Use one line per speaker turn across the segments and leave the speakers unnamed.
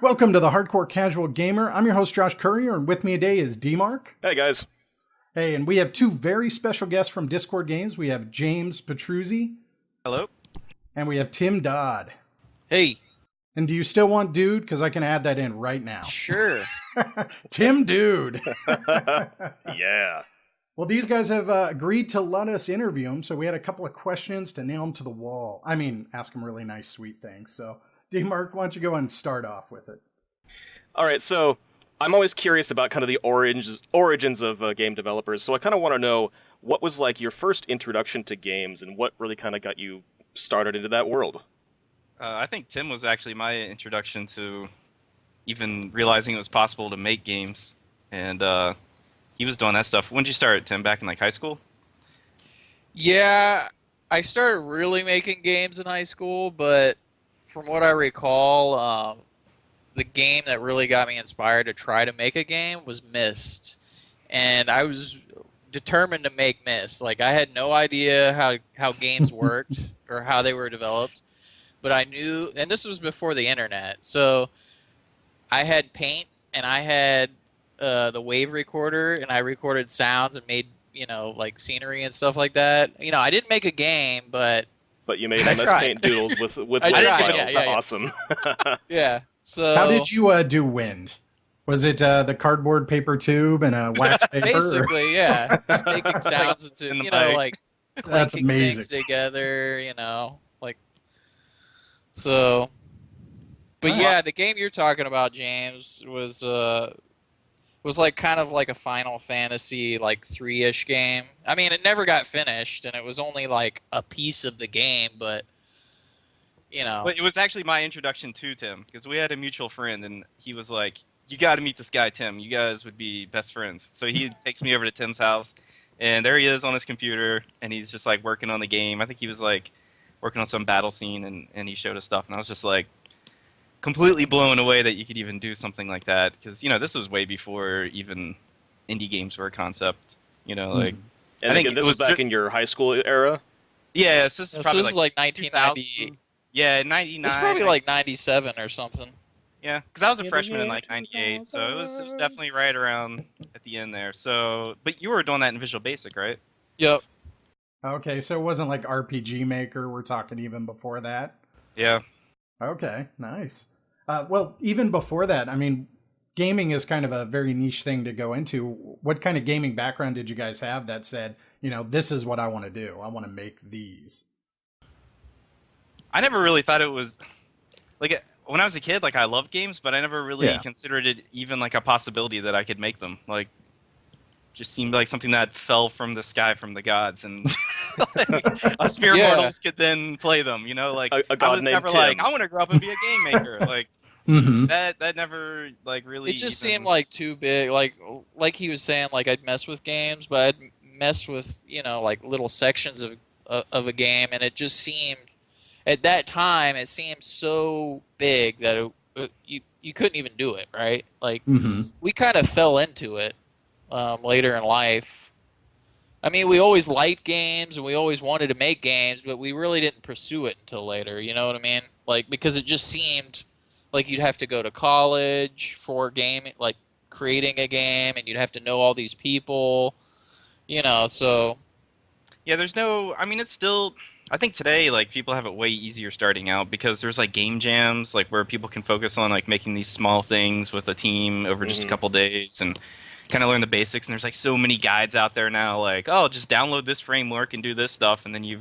Welcome to the Hardcore Casual Gamer. I'm your host, Josh Currier, and with me today is D-Mark.
Hey, guys.
Hey, and we have two very special guests from Discord Games. We have James Petruzzi.
Hello.
And we have Tim Dodd.
Hey.
And do you still want Dude? Because I can add that in right now.
Sure.
Tim Dude.
Yeah.
Well, these guys have agreed to let us interview them, so we had a couple of questions to nail them to the wall. I mean, ask them really nice, sweet things. So, D-Mark, why don't you go and start off with it?
All right, so I'm always curious about kind of the origins of game developers, so I kind of want to know what was like your first introduction to games and what really kind of got you started into that world?
I think Tim was actually my introduction to even realizing it was possible to make games, and he was doing that stuff. When did you start, Tim? Back in like high school?
Yeah, I started really making games in high school, but from what I recall, the game that really got me inspired to try to make a game was Myst. And I was determined to make Myst. Like, I had no idea how games worked or how they were developed, but I knew, and this was before the internet, so I had Paint and I had the wave recorder, and I recorded sounds and made, like scenery and stuff like that. I didn't make a game, but
you made MS Paint doodles with wave files.
Yeah.
Awesome.
Yeah. So
how did you do Wind? Was it the cardboard paper tube and a wax paper?
Basically, yeah. Just making sounds into, like
That's
clinking
amazing.
things together, like so. But yeah, the game you're talking about, James, was like kind of like a Final Fantasy like 3-ish game. I mean, it never got finished, and it was only like a piece of the game, but
But it was actually my introduction to Tim, because we had a mutual friend, and he was like, "You got to meet this guy, Tim. You guys would be best friends." So he takes me over to Tim's house, and there he is on his computer, and he's just like working on the game. I think he was like working on some battle scene, and he showed us stuff, and I was just like completely blown away that you could even do something like that, because this was way before even indie games were a concept.
And I think this was back in your high school era.
Yeah, so this is probably
like 1990.
Yeah, 99.
It's probably like 97 or something.
Yeah, because I was a freshman in like 98, so it was definitely right around at the end there. So, but you were doing that in Visual Basic, right?
Yep.
Okay, so it wasn't like RPG Maker. We're talking even before that.
Yeah.
Okay, nice. Well, even before that, I mean, gaming is kind of a very niche thing to go into. What kind of gaming background did you guys have that said, this is what I want to do? I want to make these.
I never really thought it was like when I was a kid. Like, I loved games, but I never really considered it even like a possibility that I could make them. Like, just seemed like something that fell from the sky from the gods, and like, us mere mortals could then play them. Like
a god
I was
named
never
Tim.
like, I want to grow up and be a game maker. Like that never like really.
It just seemed like too big. Like he was saying, like I'd mess with games, but I'd mess with like little sections of a game, and it just seemed. At that time, it seemed so big that you couldn't even do it, right? Like, we kind of fell into it later in life. I mean, we always liked games, and we always wanted to make games, but we really didn't pursue it until later, you know what I mean? Like, because it just seemed like you'd have to go to college for gaming, like creating a game, and you'd have to know all these people, so...
Yeah, there's no... I mean, it's still... I think today, like, people have it way easier starting out because there's, like, game jams, like, where people can focus on, like, making these small things with a team over just a couple days and kind of learn the basics. And there's, like, so many guides out there now, like, oh, just download this framework and do this stuff, and then you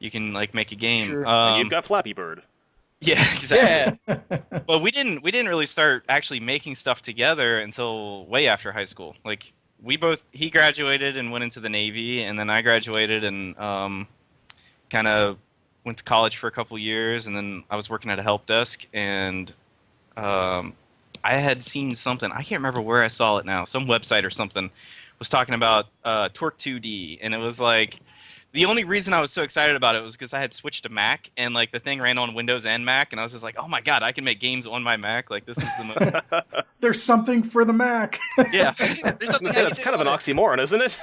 can, like, make a game.
Sure.
And you've got Flappy Bird.
Yeah, exactly.
Yeah.
But we didn't really start actually making stuff together until way after high school. Like, he graduated and went into the Navy, and then I graduated and kind of went to college for a couple years, and then I was working at a help desk, and I had seen something. I can't remember where I saw it now. Some website or something was talking about Torque 2D, and it was like the only reason I was so excited about it was because I had switched to Mac, and like the thing ran on Windows and Mac, and I was just like, oh my god, I can make games on my Mac. Like, this is the most.
There's something for the Mac.
Yeah, there's something.
That's kind of an oxymoron, isn't it?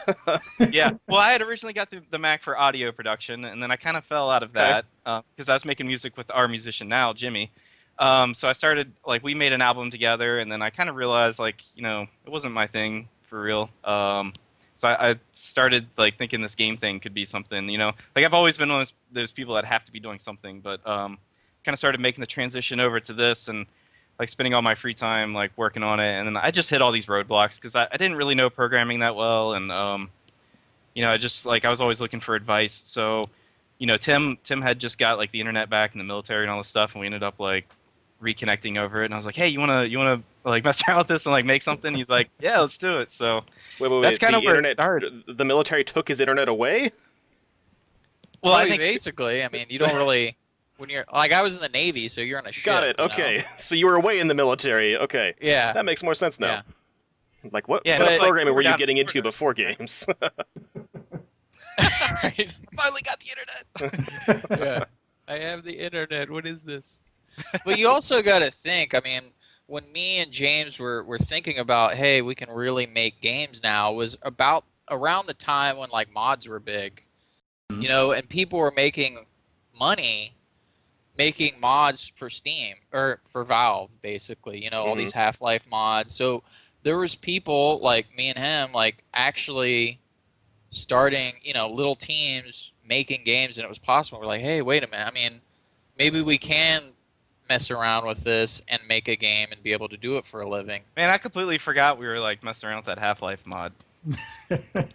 Yeah. Well, I had originally got the Mac for audio production, and then I kind of fell out of that because I was making music with our musician now, Jimmy. So I started, like, we made an album together, and then I kind of realized, like, it wasn't my thing for real. So I started, like, thinking this game thing could be something, like, I've always been one of those people that have to be doing something, but kind of started making the transition over to this, and like spending all my free time like working on it, and then I just hit all these roadblocks because I didn't really know programming that well, and I just, like, I was always looking for advice. So Tim had just got like the internet back in the military and all this stuff, and we ended up like reconnecting over it, and I was like, hey, you wanna like mess around with this and like make something? He's like, yeah, let's do it. So
Wait.
that's kind
The
of where
internet,
it started.
the military took his internet away?
Well, I
Probably
think
basically, I mean, you don't really when you're like I was in the Navy, so you're on a ship.
Got it.
you know?
Okay. So you were away in the military. Okay.
Yeah.
That makes more sense now.
Yeah.
Like, what
Yeah,
kind of
it's like
programming were you
down
getting
to
into before games?
Right.
finally got the internet.
Yeah. I have the internet. What is this? But you also got to think, I mean, when me and James were thinking about, hey, we can really make games now, was about around the time when like mods were big. And people were making money making mods for Steam or for Valve, basically, all these Half-Life mods. So there was people like me and him, like actually starting, little teams making games, and it was possible. We're like, hey, wait a minute. I mean, maybe we can mess around with this and make a game and be able to do it for a living.
Man, I completely forgot we were like messing around with that Half-Life mod.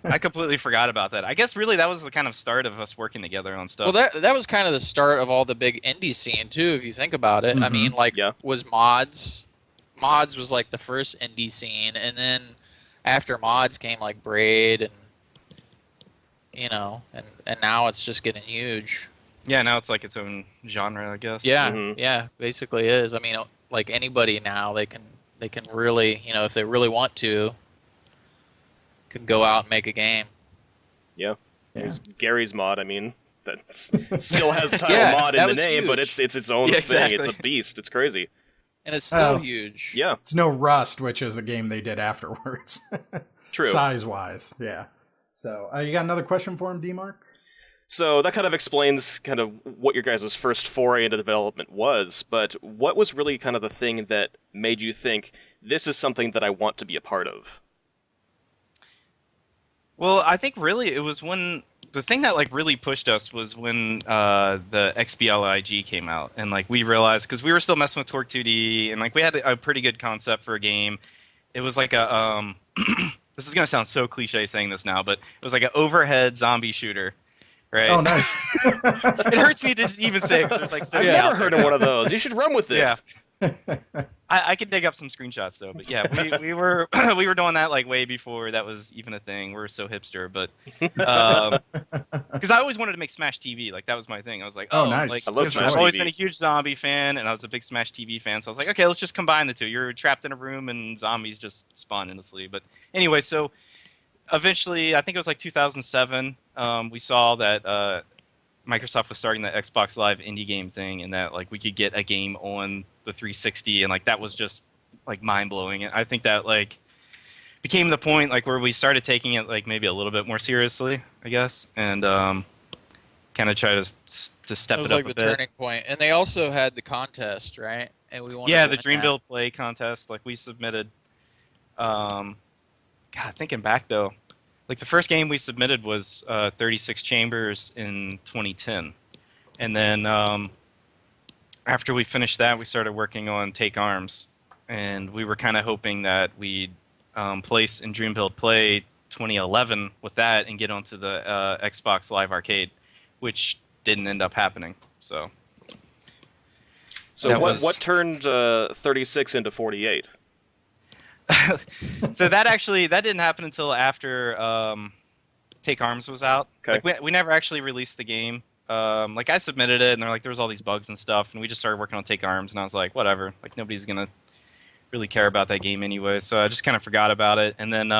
I completely forgot about that. I guess really that was the kind of start of us working together on stuff.
Well, that was kind of the start of all the big indie scene too, if you think about it. I mean, like, was mods was like the first indie scene, and then after mods came like Braid, and and now it's just getting huge.
Yeah, now it's like its own genre, I guess.
Yeah, yeah, basically is. I mean, like anybody now, they can really, if they really want to, can go out and make a game.
Yeah. There's Gary's mod. I mean, that still has the title mod in the name,
huge.
but it's its own thing. It's a beast. It's crazy.
And it's still huge.
Yeah.
It's no Rust, which is the game they did afterwards.
True.
Size-wise, yeah. So, you got another question for him, D-Mark?
So that kind of explains kind of what your guys' first foray into development was, but what was really kind of the thing that made you think, this is something that I want to be a part of?
Well, I think really it was when the thing that like really pushed us was when the XBLIG came out, and like we realized, because we were still messing with Torque 2D, and like we had a pretty good concept for a game. It was like a this is gonna sound so cliche saying this now, but it was like an overhead zombie shooter, right?
Oh, nice.
It hurts me to just even say it, 'cause there's like so
I've
many
never
out
heard
there.
of one of those. You should run with this.
Yeah. I could dig up some screenshots though, but yeah, we were we were doing that like way before that was even a thing. We're so hipster, but because I always wanted to make Smash TV, like that was my thing. I was like,
Oh, nice.
like,
I love Smash
I've always
TV.
been a huge zombie fan, and I was a big Smash TV fan, so I was like, okay, let's just combine the two. You're trapped in a room, and zombies just spawn endlessly. But anyway, so eventually, I think it was like 2007, we saw that Microsoft was starting the Xbox Live indie game thing, and that like we could get a game on the 360, and like that was just like mind blowing. And I think that like became the point like where we started taking it like maybe a little bit more seriously, I guess, and kind of try to step
It was
it up
like
a
the
bit.
turning point. And they also had the contest, right? And we wanted
Yeah,
to
the
win
Dream
that.
Build Play contest. Like we submitted. God, thinking back though, like the first game we submitted was 36 Chambers in 2010, and then after we finished that, we started working on Take Arms, and we were kind of hoping that we'd place in Dream Build Play 2011 with that and get onto the Xbox Live Arcade, which didn't end up happening. So that
what turned 36 into 48?
so that didn't happen until after Take Arms was out.
Okay.
Like we never actually released the game. Like I submitted it, and they're like there was all these bugs and stuff, and we just started working on Take Arms, and I was like, whatever. Like nobody's gonna really care about that game anyway, so I just kind of forgot about it. And then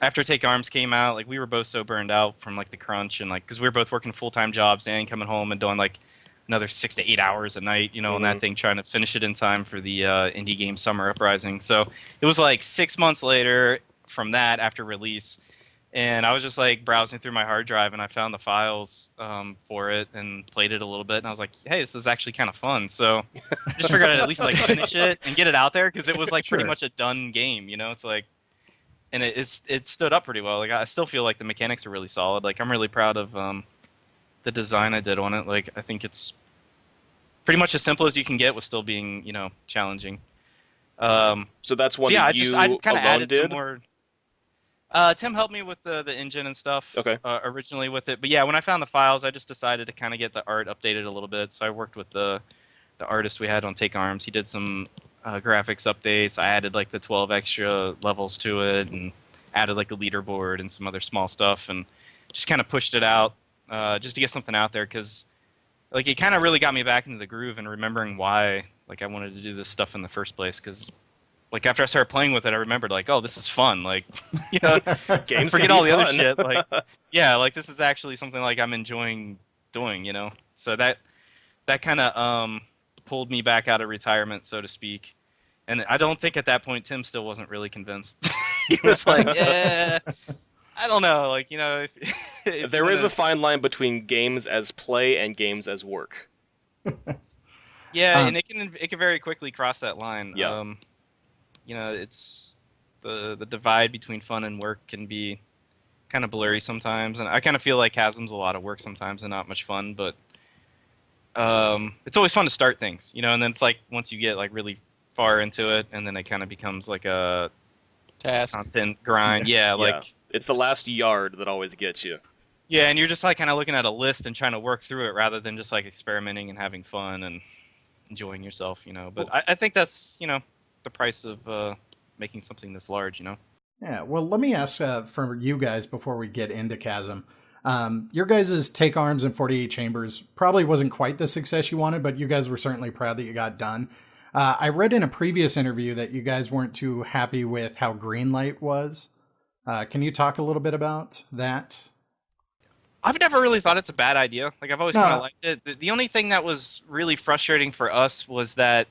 after Take Arms came out, like we were both so burned out from like the crunch, and like because we were both working full-time jobs and coming home and doing like another 6 to 8 hours a night, on that thing, trying to finish it in time for the indie game Summer Uprising. So it was like 6 months later from that, after release, And I was just like browsing through my hard drive, and I found the files for it and played it a little bit. And I was like, "Hey, this is actually kind of fun." So I just figured I'd at least like finish it and get it out there because it was like pretty
Sure.
much a done game. It's like, and it stood up pretty well. Like I still feel like the mechanics are really solid. Like I'm really proud of the design I did on it. Like I think it's pretty much as simple as you can get with still being challenging.
So that's one
So yeah,
that
I just kind of
alone
added
did?
some more. Tim helped me with the engine and stuff.
Okay.
Originally with it, but yeah, when I found the files, I just decided to kind of get the art updated a little bit. So I worked with the artist we had on Take Arms. He did some graphics updates. I added like the 12 extra levels to it, and added like a leaderboard and some other small stuff, and just kind of pushed it out just to get something out there because like it kind of really got me back into the groove and remembering why like I wanted to do this stuff in the first place because. Like after I started playing with it, I remembered like, oh, this is fun. Like,
Games
forget
can
all
be
the other
fun.
shit. Like, yeah, like this is actually something like I'm enjoying doing. So that kind of pulled me back out of retirement, so to speak. And I don't think at that point Tim still wasn't really convinced. He was like, yeah, I don't know. Like, if
There is a fine line between games as play and games as work.
yeah, and it can very quickly cross that line.
Yeah.
It's the divide between fun and work can be kind of blurry sometimes, and I kind of feel like Chasm's a lot of work sometimes and not much fun. But it's always fun to start things, and then it's like once you get like really far into it, and then it kind of becomes like a
Task.
content grind. Yeah, like
It's the last yard that always gets you.
yeah, and you're just like kind of looking at a list and trying to work through it rather than just like experimenting and having fun and enjoying yourself. But I think that's the price of making something this large.
Yeah, well, let me ask for you guys before we get into Chasm. Your guys' Take Arms and 48 Chambers probably wasn't quite the success you wanted, but you guys were certainly proud that you got done. I read in a previous interview that you guys weren't too happy with how Greenlight was. Can you talk a little bit about that?
I've never really thought it's a bad idea. Like I've always kind of liked it. The only thing that was really frustrating for us was that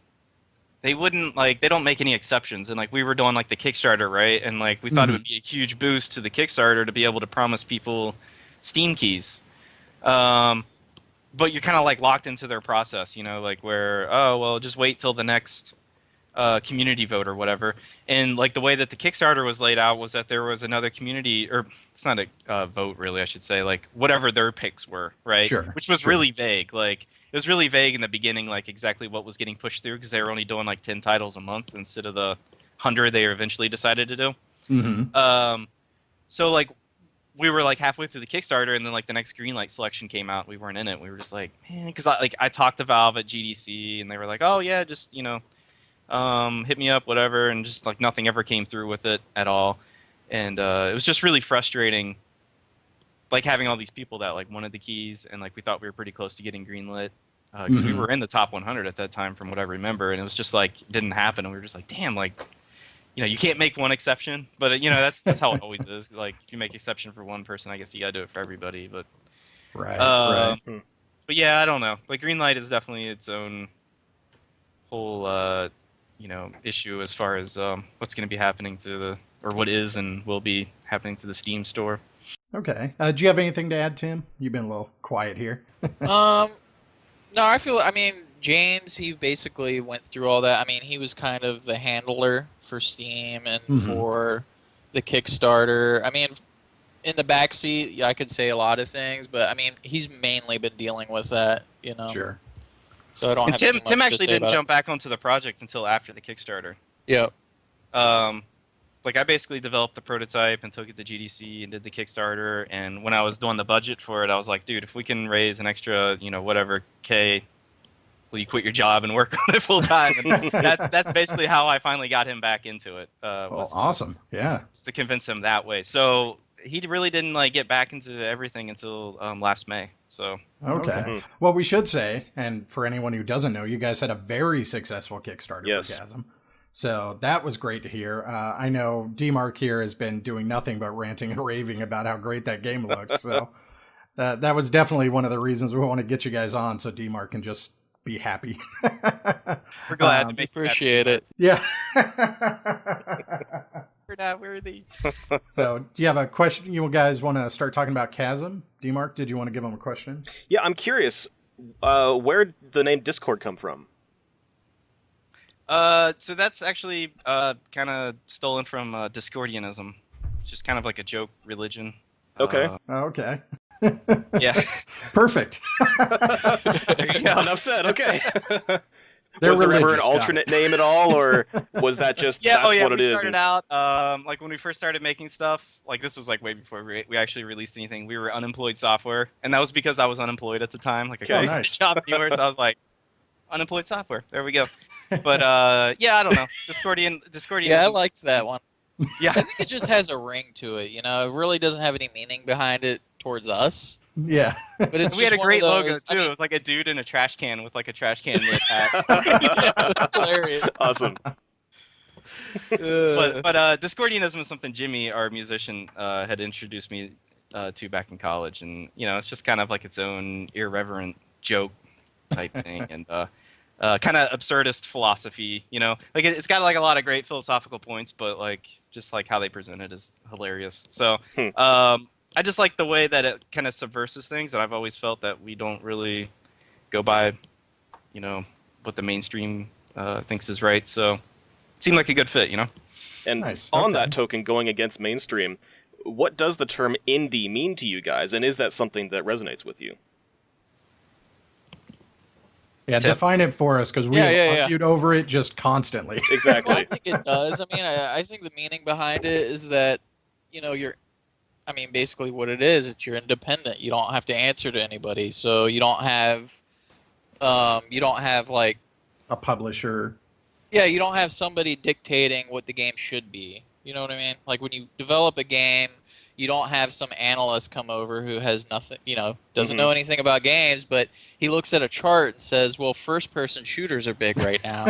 they don't make any exceptions. And like we were doing like the Kickstarter, right? And like we thought it would be a huge boost to the Kickstarter to be able to promise people Steam keys. But you're kind of like locked into their process, like where, oh, well, just wait till the next community vote or whatever. And like the way that the Kickstarter was laid out was that there was another community, or it's not a vote really, I should say, like whatever their picks were, right?
Sure.
Which was really vague. Like it was really vague in the beginning, like exactly what was getting pushed through because they were only doing like 10 titles a month instead of the 100 they eventually decided to do.
Mm-hmm.
So like we were like halfway through the Kickstarter, and then like the next Greenlight selection came out. We weren't in it. We were just like, man, because I talked to Valve at GDC, and they were like, oh yeah, just hit me up, whatever, and just like nothing ever came through with it at all, and it was just really frustrating, like having all these people that like wanted the keys, and like we thought we were pretty close to getting greenlit because we were in the top 100 at that time, from what I remember, and it was just like it didn't happen, and we were just like, damn, like. You can't make one exception, but that's how it always is. Like if you make exception for one person, I guess you gotta do it for everybody. But
Right.
But yeah, I don't know. Like Greenlight is definitely its own whole issue as far as what's going to be happening to or what is and will be happening to the Steam store.
Okay. Do you have anything to add, Tim? You've been a little quiet here.
No, I mean, James, he basically went through all that. I mean, he was kind of the handler for Steam and for the Kickstarter. I mean, in the backseat, I could say a lot of things, but I mean, he's mainly been dealing with that,
Sure.
So I don't have too much
Tim
to
actually
say
didn't
about
jump back onto the project until after the Kickstarter.
it. Yeah.
Like I basically developed the prototype and took it to GDC and did the Kickstarter. And when I was doing the budget for it, I was like, dude, if we can raise an extra, whatever K, will you quit your job and work on it full time? And that's basically how I finally got him back into it.
Awesome. Yeah.
Was to convince him that way. So he really didn't get back into everything until last May. So
okay. Well, we should say, and for anyone who doesn't know, you guys had a very successful Kickstarter for Chasm. So that was great to hear. I know D-Mark here has been doing nothing but ranting and raving about how great that game looked. So that was definitely one of the reasons we want to get you guys on, so D-Mark can just be happy.
We're glad to make
appreciate it.
Yeah.
We're not worthy.
So, do you have a question? You guys want to start talking about Chasm? D-Mark, did you want to give him a question?
Yeah, I'm curious. Where'd the name Discord come from?
So that's actually kind of stolen from Discordianism, which is kind of like a joke religion.
Okay.
Okay.
Yeah.
Perfect.
There you go.
Enough said. Okay.
They're
Was there ever an
religious, got it.
alternate name at all, or was that just
Yeah,
that's what it
we
is?
started out, like when we first started making stuff, like this was like way before we actually released anything. We were unemployed software, and that was because I was unemployed at the time. Like I couldn't
Okay.
get a
Nice.
job anywhere, so I was like, unemployed software. There we go. But yeah, I don't know. Discordian.
Yeah, I liked that one.
Yeah.
I think it just has a ring to it. You know, it really doesn't have any meaning behind it towards us.
Yeah.
But it's
We had a
just one
great
of
logo
those-
too.
I mean,
It was like a dude in a trash can with like a trash can lid hat.
hilarious.
Awesome.
But Discordianism is something Jimmy, our musician, had introduced me to back in college, and you know, it's just kind of like its own irreverent joke type thing, and kind of absurdist philosophy. You know, like it's got like a lot of great philosophical points, but like just like how they present it is hilarious. So I just like the way that it kind of subverses things, and I've always felt that we don't really go by, you know, what the mainstream thinks is right. So it seemed like a good fit, you know.
And
Nice.
on
Okay.
that token, going against mainstream, what does the term indie mean to you guys, and is that something that resonates with you?
Yeah,
Tip.
define it for us, because we
Yeah.
argued over it just constantly.
Well, I
Exactly.
think it does. I mean, I think the meaning behind it is that, you know, I mean, basically what it is, it's you're independent. You don't have to answer to anybody. So you don't have like,
A publisher.
yeah, you don't have somebody dictating what the game should be. You know what I mean? Like when you develop a game, you don't have some analyst come over who has nothing, you know, doesn't know anything about games, but he looks at a chart and says, well, first-person shooters are big right now.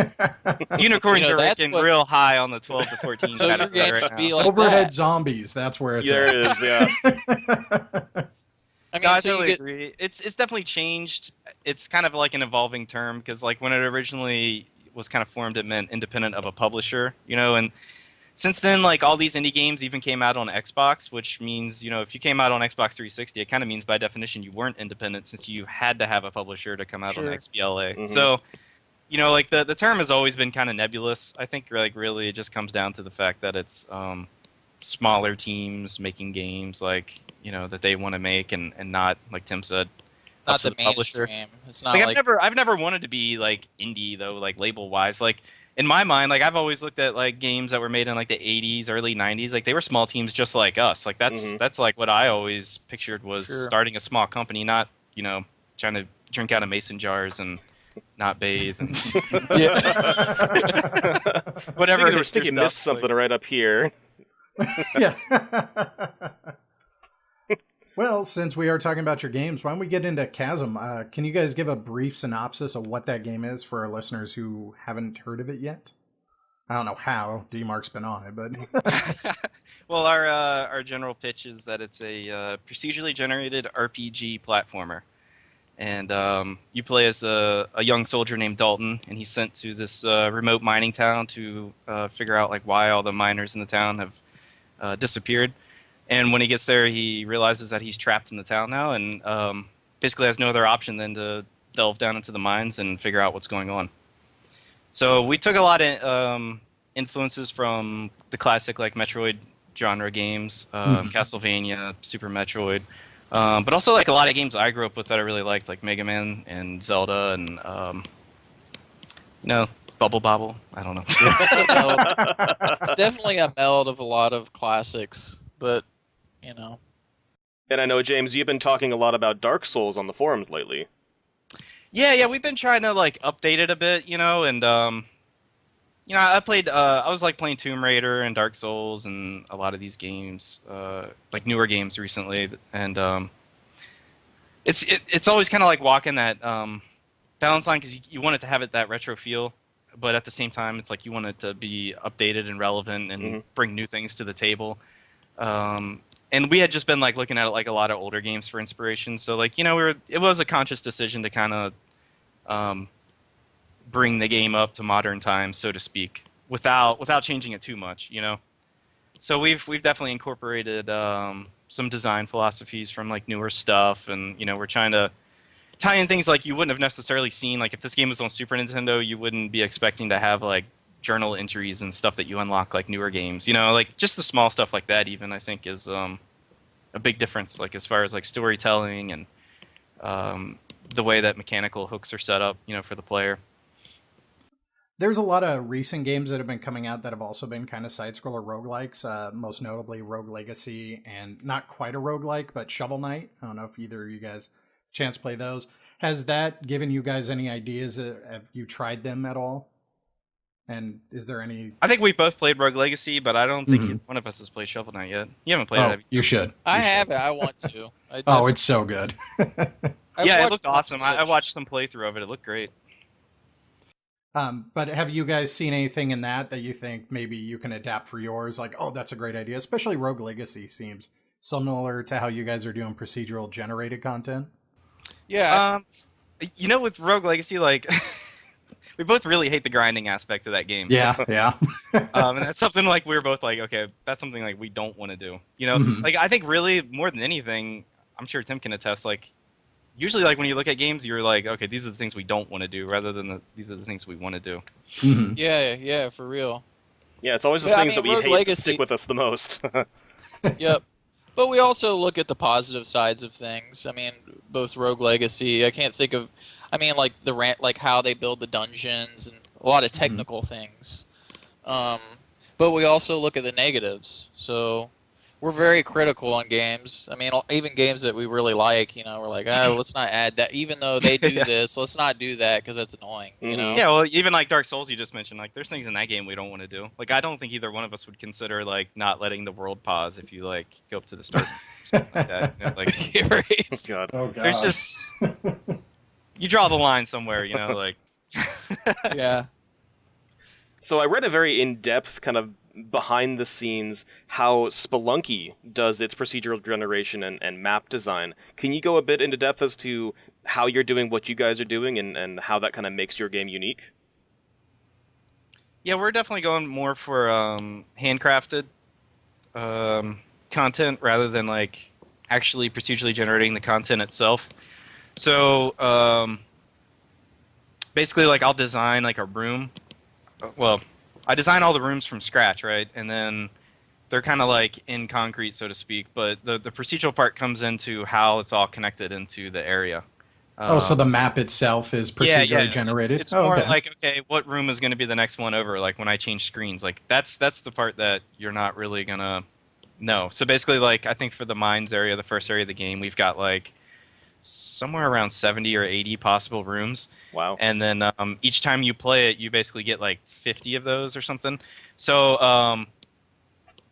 Unicorns
You know,
are
that's
ranking
what-
real high on the 12 to 14
So your
category
game
right
should
now.
be like
Overhead
that.
zombies, that's where it's
There
at.
it is, yeah.
I mean,
No, I
so you
totally
get,
agree. It's definitely changed. It's kind of like an evolving term because like when it originally was kind of formed, it meant independent of a publisher, you know, and since then, like all these indie games even came out on Xbox, which means, you know, if you came out on Xbox 360, it kind of means by definition you weren't independent since you had to have a publisher to come out on
Sure.
XBLA.
Mhm.
So, you know, like the term has always been kind of nebulous. I think like really it just comes down to the fact that it's smaller teams making games like, you know, that they want to make and not, like Tim said,
not
up to
the
publisher.
mainstream. It's not
Like
like,
I've never wanted to be like indie though, like label wise. Like in my mind, like I've always looked at like games that were made in like the 80s, early 90s. Like they were small teams just like us. Like that's like what I always pictured was
Sure.
starting a small company, not, you know, trying to drink out of mason jars and not bathe and
yeah.
whatever.
I
hipster
think you
stuff,
missed something right up here.
Yeah. Well, since we are talking about your games, why don't we get into Chasm? Can you guys give a brief synopsis of what that game is for our listeners who haven't heard of it yet? I don't know how D-Mark's been on it, but
Well, our general pitch is that it's a procedurally generated RPG platformer, and you play as a young soldier named Dalton, and he's sent to this remote mining town to figure out like why all the miners in the town have disappeared. And when he gets there, he realizes that he's trapped in the town now, and basically has no other option than to delve down into the mines and figure out what's going on. So we took a lot of influences from the classic like Metroid genre games, Castlevania, Super Metroid, but also like a lot of games I grew up with that I really liked, like Mega Man and Zelda, and you know, Bubble Bobble. I don't know.
It's definitely a meld of a lot of classics, but, you know.
And I know, James, you've been talking a lot about Dark Souls on the forums lately.
Yeah, we've been trying to like update it a bit, you know, and you know, I was like playing Tomb Raider and Dark Souls and a lot of these games, like newer games recently, and it's always kind of like walking that balance line because you want it to have that retro feel, but at the same time, it's like you want it to be updated and relevant and bring new things to the table. And we had just been like looking at like a lot of older games for inspiration. So like, you know, it was a conscious decision to kind of bring the game up to modern times, so to speak, without changing it too much, you know. So we've definitely incorporated some design philosophies from like newer stuff, and we're trying to tie in things like you wouldn't have necessarily seen. Like if this game was on Super Nintendo, you wouldn't be expecting to have like journal entries and stuff that you unlock like newer games. Like just the small stuff like that. Even I think is a big difference. Like as far as like storytelling and the way that mechanical hooks are set up, for the player.
There's a lot of recent games that have been coming out that have also been kind of side-scroller roguelikes, most notably Rogue Legacy, and not quite a roguelike, but Shovel Knight. I don't know if either of you guys chance play those. Has that given you guys any ideas? Have you tried them at all? And is there any...
I think we've both played Rogue Legacy, but I don't think one of us has played Shovel Knight yet. You haven't played it, have you?
You should.
I haven't. I want to.
It's so good.
Yeah, it looked awesome. I watched some playthrough of it. It looked great.
But have you guys seen anything in that you think maybe you can adapt for yours? Like, oh, that's a great idea. Especially Rogue Legacy seems similar to how you guys are doing procedural generated content.
Yeah.
With Rogue Legacy, like, we both really hate the grinding aspect of that game.
Yeah.
And that's something like we're both like, okay, that's something like we don't want to do. Like I think really more than anything, I'm sure Tim can attest, like, usually, like, when you look at games, you're like, okay, these are the things we don't want to do, rather than these are the things we want to do.
Mm-hmm.
Yeah, for real.
Yeah, it's always the things that we
Rogue
hate
Legacy...
that stick with us the most.
Yep. But we also look at the positive sides of things. I mean, both Rogue Legacy, I can't think of... like, like how they build the dungeons and a lot of technical things. But we also look at the negatives. So... we're very critical on games. I mean, even games that we really like, we're like, let's not add that. Even though they do this, let's not do that because that's annoying,
Yeah, well, even like Dark Souls you just mentioned, like there's things in that game we don't want to do. Like I don't think either one of us would consider like not letting the world pause if you like go up to the start or something like that. Like,
right.
God.
Oh, God.
There's just... you draw the line somewhere, like...
Yeah.
So I read a very in-depth kind of behind the scenes how Spelunky does its procedural generation and map design. Can you go a bit into depth as to how you're doing what you guys are doing and how that kind of makes your game unique?
Yeah, we're definitely going more for handcrafted content rather than like actually procedurally generating the content itself. So basically, like I'll design like a room. Well, I design all the rooms from scratch, right? And then they're kind of like in concrete, so to speak. But the procedural part comes into how it's all connected into the area.
So the map itself is procedurally generated?
It's more like, okay, what room is going to be the next one over? Like when I change screens, like that's the part that you're not really going to know. So basically, like I think for the mines area, the first area of the game, we've got like somewhere around 70 or 80 possible rooms.
Wow.
And then each time you play it, you basically get like 50 of those or something. So,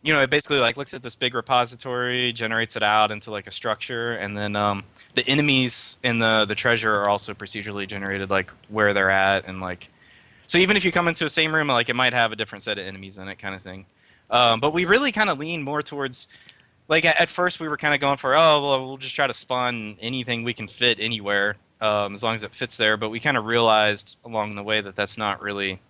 it basically like looks at this big repository, generates it out into like a structure, and then the enemies in the treasure are also procedurally generated, like where they're at, and like... So even if you come into the same room, like it might have a different set of enemies in it kind of thing. But we really kind of lean more towards... Like, at first we were kind of going for, we'll just try to spawn anything we can fit anywhere, as long as it fits there. But we kind of realized along the way that that's not really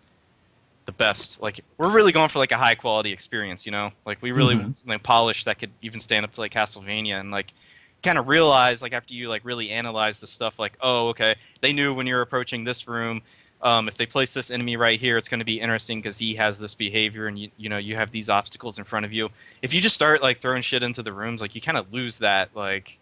the best. Like, we're really going for, like, a high-quality experience, Like, we really want something polished that could even stand up to, like, Castlevania. And, like, kind of realize, like, after you, like, really analyze the stuff, like, oh, okay, they knew when you're approaching this room, if they place this enemy right here, it's going to be interesting because he has this behavior, and you have these obstacles in front of you. If you just start like throwing shit into the rooms, like you kind of lose that like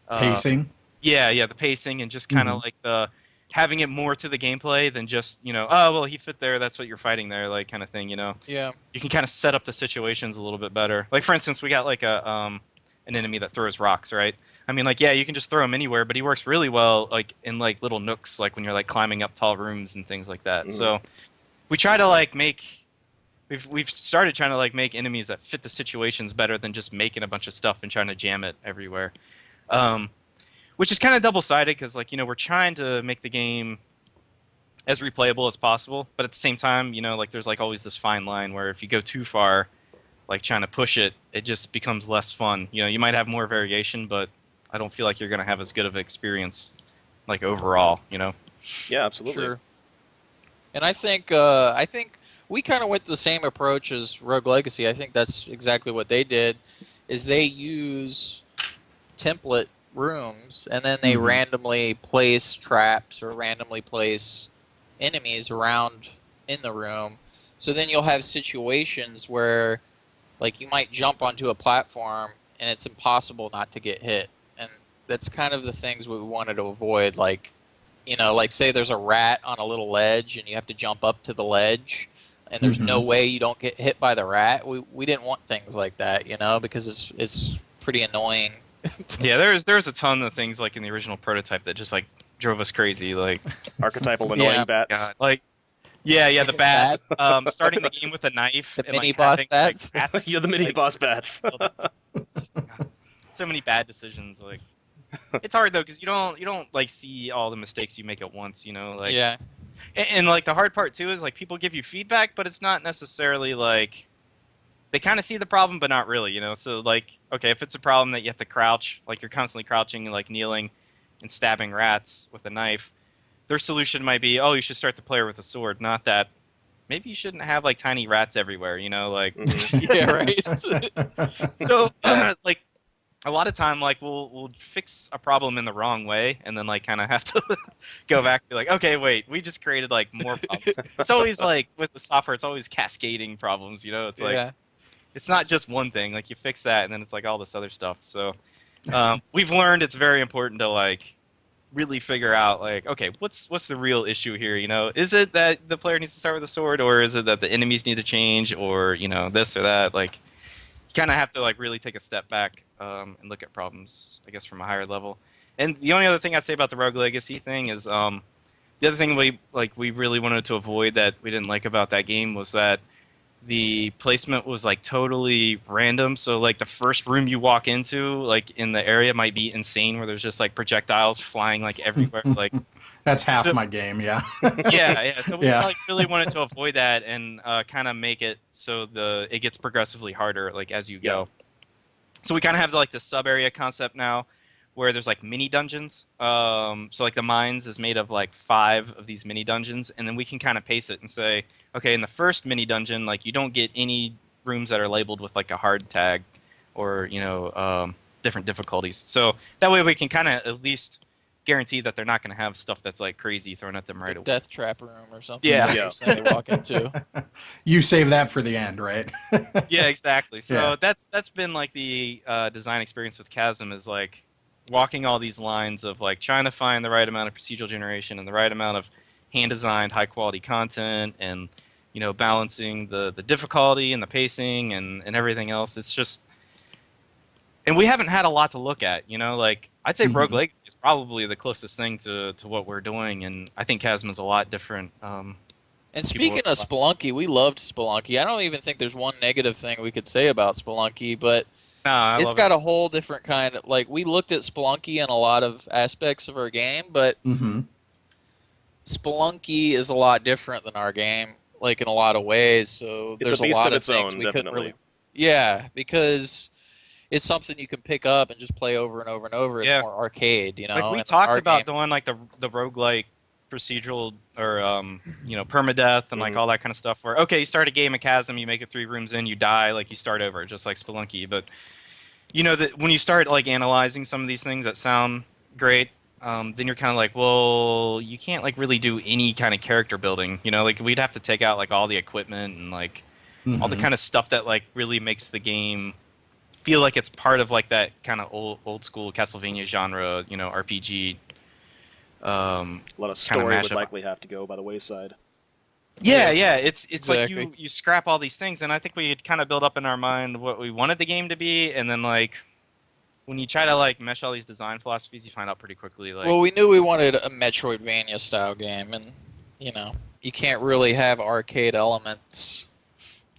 pacing.
Yeah, the pacing, and just kind of like the having it more to the gameplay than just oh well, he fit there, that's what you're fighting there, like kind of thing.
Yeah.
You can kind of set up the situations a little bit better. Like for instance, we got like an enemy that throws rocks, right? I mean, like, yeah, you can just throw him anywhere, but he works really well, like, in, like, little nooks, like, when you're, like, climbing up tall rooms and things like that. So we try to, like, we've started trying to, like, make enemies that fit the situations better than just making a bunch of stuff and trying to jam it everywhere. Which is kind of double-sided because, like, we're trying to make the game as replayable as possible, but at the same time, like, there's, like, always this fine line where if you go too far, like, trying to push it, it just becomes less fun. You might have more variation, but I don't feel like you're going to have as good of an experience, like, overall,
Yeah, absolutely.
Sure. And I think we kind of went the same approach as Rogue Legacy. I think that's exactly what they did. Is they use template rooms and then they randomly place traps or randomly place enemies around in the room. So then you'll have situations where, like, you might jump onto a platform and it's impossible not to get hit. And that's kind of the things we wanted to avoid. Like, you know, like say there's a rat on a little ledge and you have to jump up to the ledge and there's no way you don't get hit by the rat. We didn't want things like that, you know, because it's pretty annoying.
Yeah, there's a ton of things like in the original prototype that just like drove us crazy, like
Archetypal annoying bats.
God, like the bats. Starting the game with a knife.
The
and,
mini
like,
boss
having,
bats.
Like, bats.
Yeah, the mini boss bats.
So many bad decisions. Like it's hard though because you don't like see all the mistakes you make at once. You know, like
Yeah.
And like the hard part too is like people give you feedback, but it's not necessarily like they kind of see the problem, but not really. You know, so like okay, if it's a problem that you have to crouch, like you're constantly crouching and like kneeling and stabbing rats with a knife, their solution might be, oh, you should start the player with a sword, not that. Maybe you shouldn't have like tiny rats everywhere, you know, like
Yeah, right.
so like a lot of time like we'll fix a problem in the wrong way and then like kind of have to go back and be like, okay, wait, we just created like more problems. It's always like with the software, it's always cascading problems, you know. It's like it's not just one thing. Like you fix that and then it's like all this other stuff. So we've learned it's very important to like really figure out like, okay, what's the real issue here? You know, is it that the player needs to start with a sword, or is it that the enemies need to change, or you know, this or that? Like, you kind of have to like really take a step back and look at problems, I guess, from a higher level. And the only other thing I'd say about the Rogue Legacy thing is the other thing we really wanted to avoid that we didn't like about that game was that the placement was like totally random. So like the first room you walk into, like in the area, might be insane where there's just like projectiles flying like everywhere. Like
that's half my game, yeah.
yeah. So we like really wanted to avoid that and kind of make it so it gets progressively harder like as you go. So we kind of have like the sub area concept now, where there's like mini dungeons. So like the mines is made of like 5 of these mini dungeons, and then we can kind of pace it and say, okay, in the first mini dungeon, like you don't get any rooms that are labeled with like a hard tag or, you know, different difficulties. So that way we can kind of at least guarantee that they're not going to have stuff that's like crazy thrown at them right away.
Death trap room or something.
Yeah.
They walk into.
You save that for the end, right?
Yeah, exactly. So that's been like the design experience with Chasm is like walking all these lines of like trying to find the right amount of procedural generation and the right amount of hand-designed high-quality content and, you know, balancing the difficulty and the pacing and everything else. It's just... And we haven't had a lot to look at, you know? Like, I'd say Rogue Legacy is probably the closest thing to what we're doing, and I think Chasm is a lot different.
And speaking of Spelunky, we loved Spelunky. I don't even think there's one negative thing we could say about Spelunky, but it's got a whole different kind of... Like, we looked at Spelunky in a lot of aspects of our game, but... Spelunky is a lot different than our game, like in a lot of ways. So
it's
there's
a beast
lot
of
of
its
things
own,
we couldn't
definitely.
really, because it's something you can pick up and just play over and over and over. It's more arcade, you know.
Like we talked about doing like the roguelike procedural or you know, permadeath and like all that kind of stuff. Where okay, you start a game of Chasm, you make it 3 rooms in, you die, like you start over, just like Spelunky. But you know that when you start like analyzing some of these things that sound great. Then you're kind of like, well, you can't like really do any kind of character building, you know, like we'd have to take out like all the equipment and like all the kind of stuff that like really makes the game feel like it's part of like that kind of old school Castlevania genre, you know, RPG. A
lot of story would likely have to go by the wayside.
Yeah. It's exactly. Like you scrap all these things, and I think we had kind of built up in our mind what we wanted the game to be, and then like. When you try to like mesh all these design philosophies, you find out pretty quickly. Like,
well, we knew we wanted a Metroidvania-style game, and you know, you can't really have arcade elements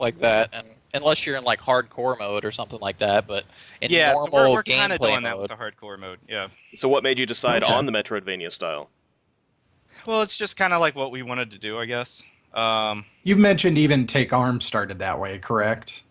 like that, and unless you're in like hardcore mode or something like that. But in normal
so we're kind of doing
mode,
that with the hardcore mode. Yeah.
So what made you decide on the Metroidvania style?
Well, it's just kind of like what we wanted to do, I guess.
You've mentioned even Take Arms started that way, correct?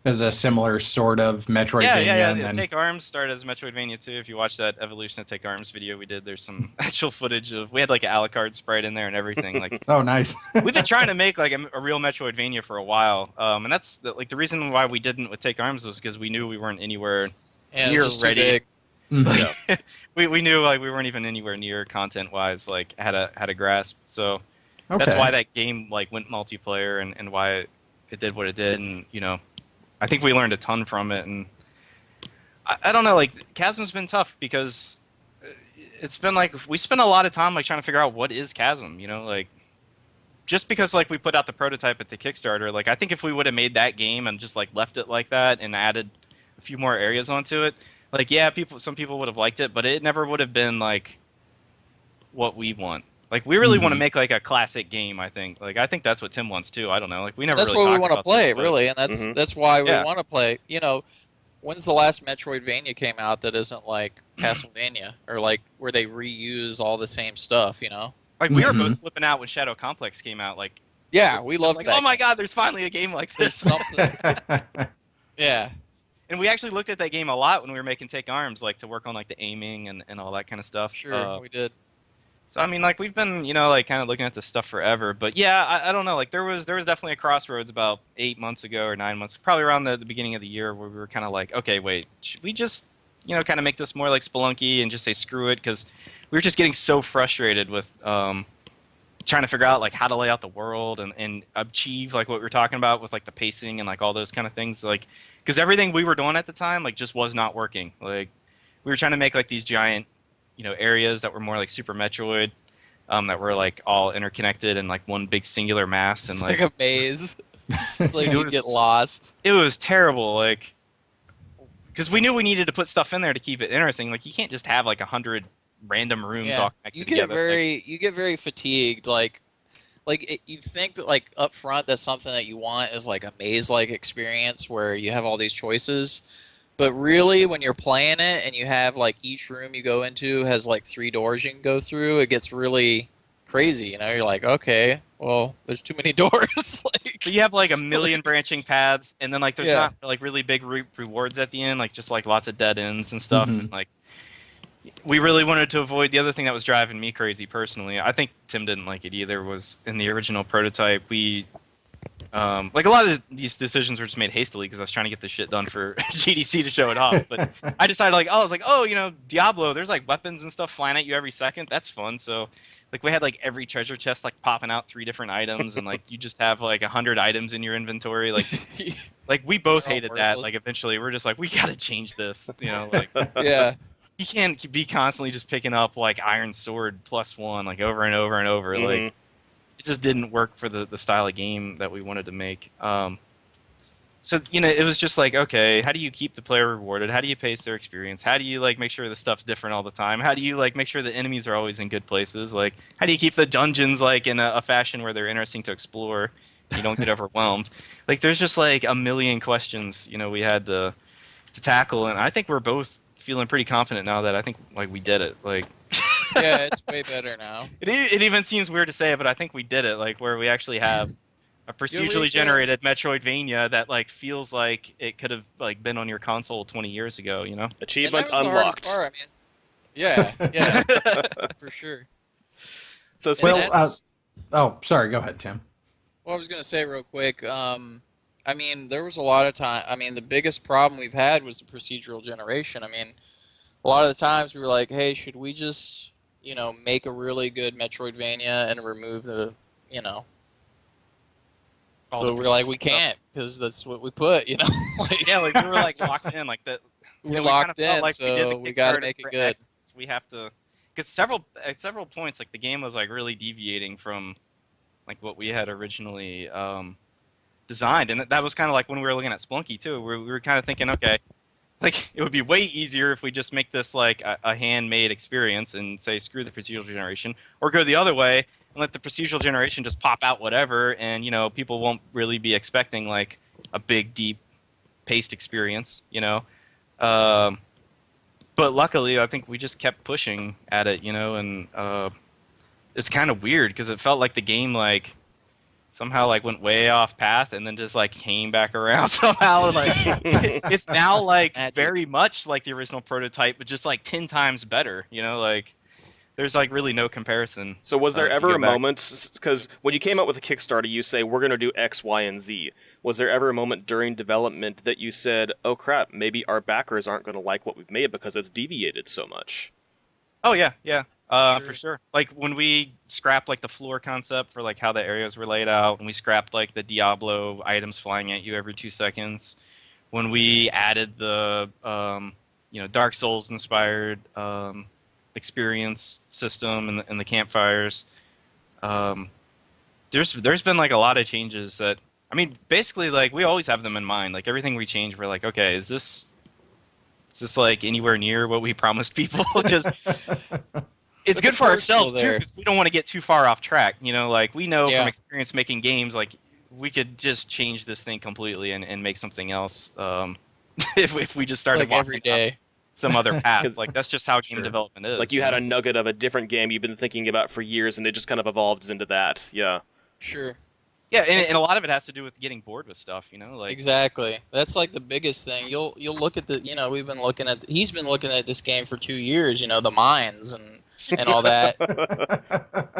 as a similar sort of Metroidvania. And then,
Take Arms started as Metroidvania 2. If you watch that Evolution of Take Arms video we did, there's some actual footage of. We had like an Alucard sprite in there and everything. Like,
oh, nice.
we've been trying to make like a real Metroidvania for a while, and that's the reason why we didn't with Take Arms was because we knew we weren't anywhere near ready.
Mhm.
we knew like we weren't even anywhere near content wise like had a grasp. So
Okay.
that's why that game like went multiplayer and why it did what it did. And I think we learned a ton from it. And I don't know, like Chasm's been tough because it's been like we spent a lot of time like trying to figure out what is Chasm. Like just because like we put out the prototype at the Kickstarter, like I think if we would have made that game and just like left it like that and added a few more areas onto it, like yeah, some people would have liked it, but it never would have been like what we want. Like we really want to make like a classic game. I think that's what Tim wants too. I don't know. Like we never.
That's
really
what we
want to
play,
this,
really, and that's why we
Yeah.
want to play. When's the last Metroidvania came out that isn't like Castlevania or like where they reuse all the same stuff?
Like we were both flipping out when Shadow Complex came out. Like
Yeah, we loved
like,
that.
oh my god, there's finally a game like
There's
this.
something. Yeah.
And we actually looked at that game a lot when we were making Take Arms, like to work on like the aiming and all that kind of stuff.
Sure, we did.
So I mean, like we've been, like kind of looking at this stuff forever. But yeah, I don't know. Like there was definitely a crossroads about 8 months ago or 9 months, probably around the beginning of the year, where we were kind of like, okay, wait, should we just, kind of make this more like Spelunky and just say screw it? Because we were just getting so frustrated with trying to figure out like how to lay out the world and achieve like what we were talking about with like the pacing and like all those kind of things. Like because everything we were doing at the time like just was not working. Like we were trying to make like these giant areas that were more like Super Metroid, that were like all interconnected and like one big singular mass. And
It's like a maze. It's like
It
you
was-
get lost.
it was terrible. Like because we knew we needed to put stuff in there to keep it interesting. Like you can't just have like 100 random rooms all connected
You get
together.
you get very fatigued. You think that like up front that's something that you want is like a maze-like experience where you have all these choices. But really, when you're playing it and you have like each room you go into has like 3 doors you can go through, it gets really crazy. You're like, okay, well, there's too many doors.
So you have like a million branching paths, and then like there's
Yeah.
not like really big rewards at the end, like just like lots of dead ends and stuff.
Mhm.
And, like we really wanted to avoid the other thing that was driving me crazy personally. I think Tim didn't like it either. Was in the original prototype we. Like a lot of these decisions were just made hastily because I was trying to get this shit done for GDC to show it off. But I decided I was like, Diablo, there's like weapons and stuff flying at you every second. That's fun. So like we had like every treasure chest like popping out 3 different items, and like you just have like 100 items in your inventory. Like we both
They're all
hated that.
worthless.
Like eventually we're just like we gotta change this. Like
Yeah.
you can't be constantly just picking up like Iron Sword +1 like over and over and over.
Mhm.
Like it just didn't work for the style of game that we wanted to make. So it was just like, okay, how do you keep the player rewarded? How do you pace their experience? How do you like make sure the stuff's different all the time? How do you like make sure the enemies are always in good places? Like how do you keep the dungeons like in a fashion where they're interesting to explore? You don't get overwhelmed. Like there's just like a million questions we had to tackle, and I think we're both feeling pretty confident now that I think like we did it. Like
Yeah, it's way better now.
it even seems weird to say, but I think we did it. Like where we actually have a procedurally
did.
generated Metroidvania that like feels like it could have like been on your console 20 years ago.
Achievement
And that was the hardest
unlocked.
part, yeah, for sure.
So
And
Well,
that's-
oh, sorry. Go ahead, Tim.
Well, I was going to say real quick, there was a lot of time. The biggest problem we've had was the procedural generation. A lot of the times we were like, hey, should we just, make a really good Metroidvania and remove the,
All
but
the
we're like, we
stuff.
can't because that's what we put, Like,
Yeah, like we were like locked in, like that.
we're
we
locked
kinda felt
in,
like we did the
so we got to
Kickstarter
make it
for
good.
X. We have to, because at several points, like the game was like really deviating from like what we had originally designed, and that was kind of like when we were looking at Splunky too. We were kind of thinking, okay, like it would be way easier if we just make this like a handmade experience and say screw the procedural generation, or go the other way and let the procedural generation just pop out whatever, and people won't really be expecting like a big deep paced experience, but luckily I think we just kept pushing at it, and it's kind of weird because it felt like the game like somehow like went way off path and then just like came back around somehow. And, like it's now like
Magic.
very much like the original prototype, but just like 10 times better. You know, like there's like really no comparison.
So was there
to
ever
go
a
back.
moment, because when you came out with a Kickstarter, you say, we're going to do X, Y, and Z. Was there ever a moment during development that you said, oh crap, maybe our backers aren't going to like what we've made because it's deviated so much?
Oh yeah, yeah,
Sure.
for sure. Like when we scrapped like the floor concept for like how the areas were laid out, and we scrapped like the Diablo items flying at you every 2 seconds. When we added the Dark Souls inspired experience system and the campfires, there's been like a lot of changes that, I mean, basically like we always have them in mind. Like everything we change, we're like, okay, is this like anywhere near what we promised people? Because it's
But
good
the
for
code's still
ourselves too,
there.
because we don't want to get too far off track. You know, like we know
Yeah.
from experience making games, like we could just change this thing completely and make something else. If we just started
Like every
walking down
day.
some other path, like that's just how game
Sure.
development is.
Like you had a nugget of a different game you've been thinking about for years, and it just kind of evolved into that. Yeah.
Sure.
Yeah, and a lot of it has to do with getting bored with stuff, you know, like
Exactly. That's like the biggest thing. You'll look at the, we've been looking at, he's been looking at this game for 2 years, the mines and all that.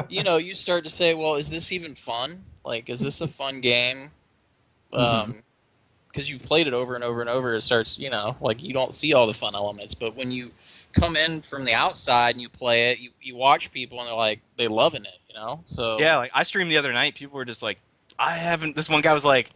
You start to say, well, is this even fun? Like, is this a fun game? Because you've played it over and over and over, it starts, like you don't see all the fun elements. But when you come in from the outside and you play it, you watch people and they're like, they loving it, So
yeah, like I streamed the other night, people were just like, this one guy was like,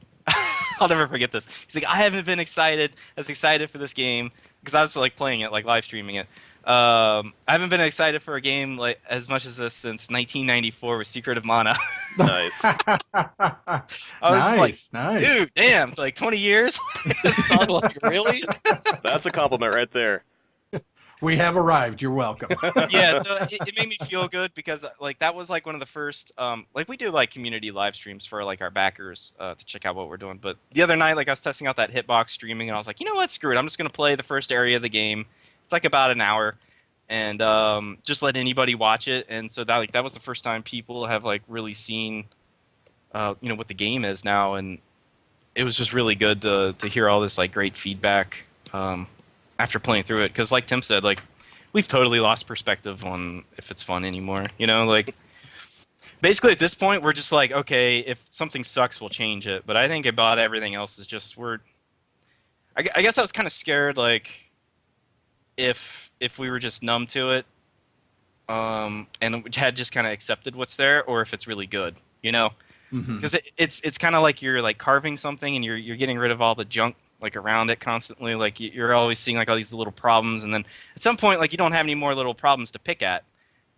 I'll never forget this. He's like, I haven't been as excited for this game, because I was like playing it, like live streaming it. I haven't been excited for a game like as much as this since 1994 with Secret of Mana.
Nice.
I was just like,
nice.
dude, damn, like 20 years?
like, really?
That's a compliment right there.
We have arrived. You're welcome.
Yeah, so it made me feel good, because like that was like one of the first like we do like community live streams for like our backers to check out what we're doing. But the other night, like I was testing out that hitbox streaming, and I was like, you know what, screw it, I'm just gonna play the first area of the game. It's like about an hour, and just let anybody watch it. And so that was the first time people have like really seen what the game is now, and it was just really good to hear all this like great feedback after playing through it, because like Tim said, like we've totally lost perspective on if it's fun anymore, like basically at this point we're just like, okay, if something sucks we'll change it. But I think about everything else is just I guess I was kind of scared, like if we were just numb to it and had just kind of accepted what's there, or if it's really good, because it's kind of like you're like carving something and you're getting rid of all the junk like around it constantly. Like you're always seeing like all these little problems, and then at some point like you don't have any more little problems to pick at,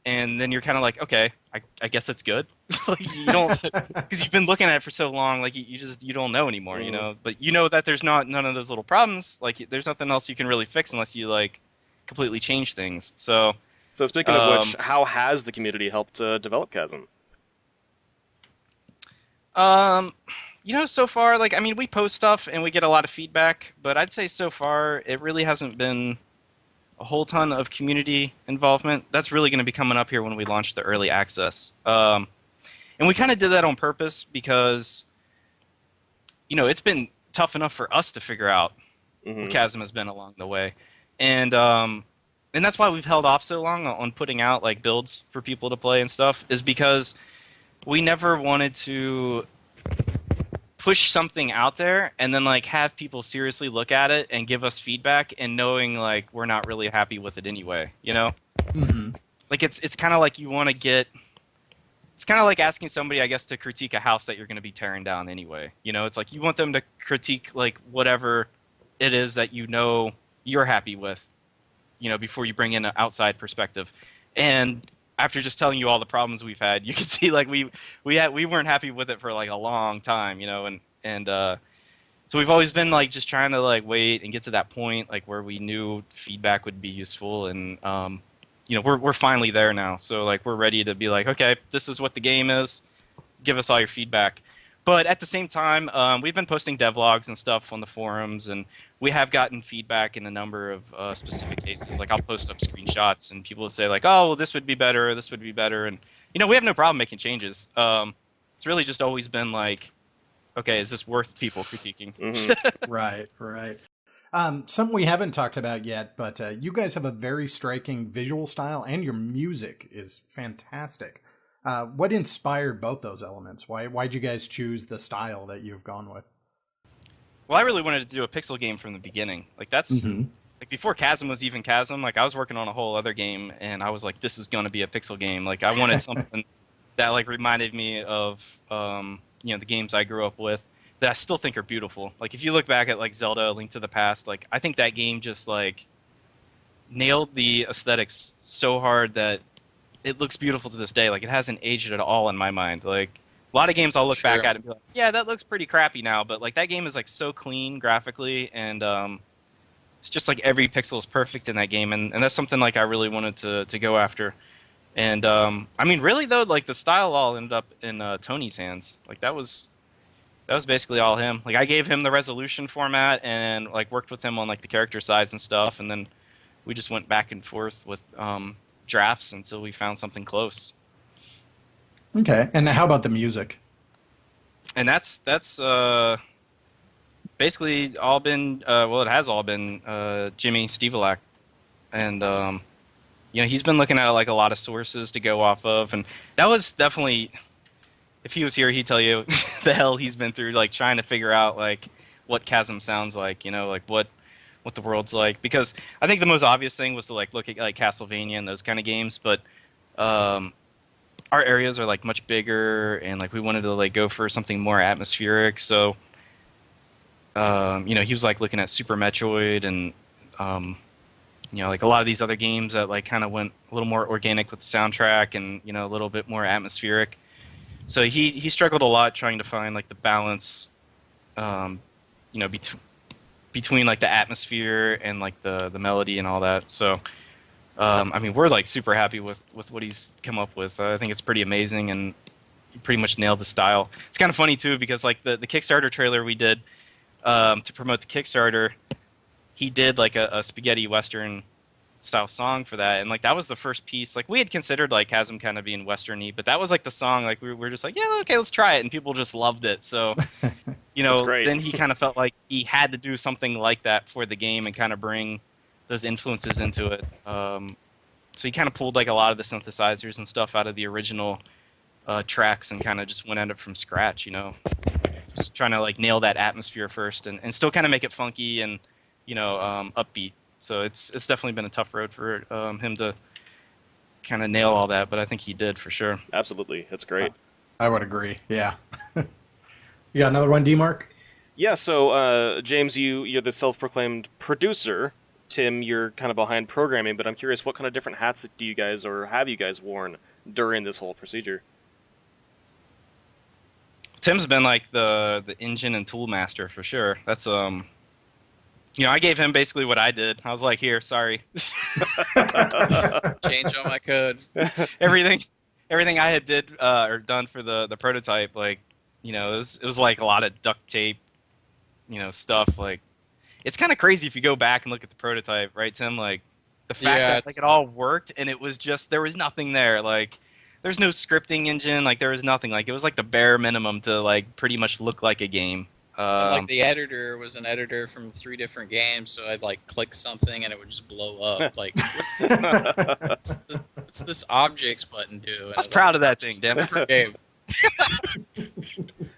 and then you're kind of like, okay, I guess that's good. Like you don't, because you've been looking at it for so long, like you don't know anymore, but that there's none of those little problems, like there's nothing else you can really fix unless you like completely change things. So
speaking of which, how has the community helped develop Chasm?
So far, like, I mean, we post stuff and we get a lot of feedback, but I'd say so far it really hasn't been a whole ton of community involvement. That's really going to be coming up here when we launch the early access. And we kind of did that on purpose because, it's been tough enough for us to figure out what Chasm has been along the way. And that's why we've held off so long on putting out like builds for people to play and stuff, is because we never wanted to push something out there and then like have people seriously look at it and give us feedback and knowing like we're not really happy with it anyway, Like it's kind of like you want to get, it's kind of like asking somebody, I guess, to critique a house that you're going to be tearing down anyway. It's like you want them to critique like whatever it is that you're happy with, before you bring in an outside perspective. And after just telling you all the problems we've had, you can see like we weren't happy with it for like a long time, and so we've always been like just trying to like wait and get to that point like where we knew feedback would be useful, and we're finally there now. So like we're ready to be like, okay, this is what the game is. Give us all your feedback. But at the same time, we've been posting devlogs and stuff on the forums, and we have gotten feedback in a number of specific cases. Like I'll post up screenshots, and people will say like, "Oh, well, this would be better, or this would be better," and we have no problem making changes. It's really just always been like, okay, is this worth people critiquing?
Right. Something we haven't talked about yet, but you guys have a very striking visual style, and your music is fantastic. What inspired both those elements? Why'd you guys choose the style that you've gone with?
Well, I really wanted to do a pixel game from the beginning. Like that's like before Chasm was even Chasm. Like I was working on a whole other game, and I was like, this is going to be a pixel game. Like I wanted something that like reminded me of the games I grew up with that I still think are beautiful. Like if you look back at like Zelda: A Link to the Past, like I think that game just like nailed the aesthetics so hard that it looks beautiful to this day. Like it hasn't aged at all in my mind. Like a lot of games I'll look back at and be like, yeah, that looks pretty crappy now, but like that game is like so clean graphically, and it's just like every pixel is perfect in that game, and that's something like I really wanted to go after. And I mean, really though, like the style all ended up in Tony's hands. Like that was basically all him. Like I gave him the resolution format and like worked with him on like the character size and stuff, and then we just went back and forth with drafts until we found something close.
Okay, and how about the music?
And that's basically all been it has all been Jimmy Stevelak, and he's been looking at like a lot of sources to go off of, and that was definitely, if he was here, he'd tell you the hell he's been through, like trying to figure out like what Chasm sounds like, like what the world's like. Because I think the most obvious thing was to like look at like Castlevania and those kind of games, but our areas are like much bigger, and like we wanted to like go for something more atmospheric. So he was like looking at Super Metroid and like a lot of these other games that like kind of went a little more organic with the soundtrack and a little bit more atmospheric. So he struggled a lot trying to find like the balance between like the atmosphere and like the melody and all that. So I mean, we're like super happy with what he's come up with. I think it's pretty amazing, and he pretty much nailed the style. It's kind of funny too, because like the Kickstarter trailer we did to promote the Kickstarter, he did like a spaghetti western style song for that, and like that was the first piece. Like we had considered like Chasm kind of being western-y, but that was like the song. Like we were just like, yeah, okay, let's try it, and people just loved it. So then he kind of felt like he had to do something like that for the game and kind of bring those influences into it. So he kind of pulled like a lot of the synthesizers and stuff out of the original tracks and kind of just went at it from scratch, just trying to like nail that atmosphere first and still kind of make it funky and upbeat. So it's definitely been a tough road for him to kind of nail all that, but I think he did for sure.
Absolutely, that's great.
I would agree. Yeah. You got another one, D-Mark?
Yeah. So James, you're the self-proclaimed producer. Tim, you're kind of behind programming, but I'm curious, what kind of different hats do you guys or have you guys worn during this whole procedure?
Tim's been like the engine and tool master for sure. That's I gave him basically what I did. I was like, here, sorry.
Change all my code.
everything I had did or done for the prototype, like it was like a lot of duct tape, stuff. Like it's kind of crazy if you go back and look at the prototype, right, Tim? Like the fact that like it all worked and it was just there was nothing there. Like there's no scripting engine. Like there was nothing. Like it was like the bare minimum to like pretty much look like a game.
Like the editor was an editor from 3 different games, so I'd like click something and it would just blow up. Like, what's this objects button do? And
I was proud of that thing, damn it.
Game.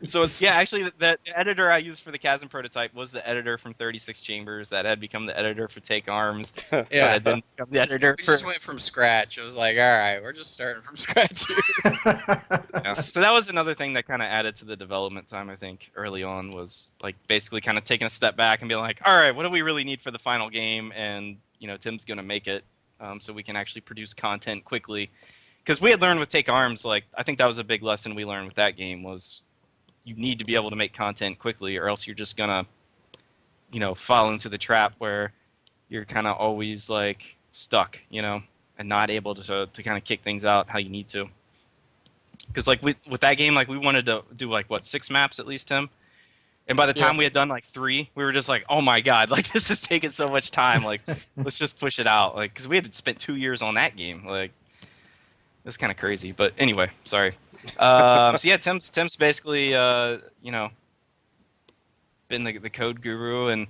So it's
actually the editor I used for the Chasm prototype was the editor from 36 Chambers that had become the editor for Take Arms.
Yeah,
that didn't become the editor.
We just went from scratch. It was like, all right, we're just starting from scratch here.
Yeah. So that was another thing that kind of added to the development time. I think early on was like basically kind of taking a step back and being like, all right, what do we really need for the final game? And Tim's gonna make it so we can actually produce content quickly. Because we had learned with Take Arms, like I think that was a big lesson we learned with that game was you need to be able to make content quickly, or else you're just gonna, fall into the trap where you're kind of always like stuck, and not able to kind of kick things out how you need to. Because like with that game, like we wanted to do like 6 maps at least, Tim. And by the time we had done like 3, we were just like, oh my god, like this is taking so much time. Like let's just push it out. Like because we had spent 2 years on that game. Like it was kind of crazy. But anyway, sorry. So yeah, Tim's basically been the code guru, and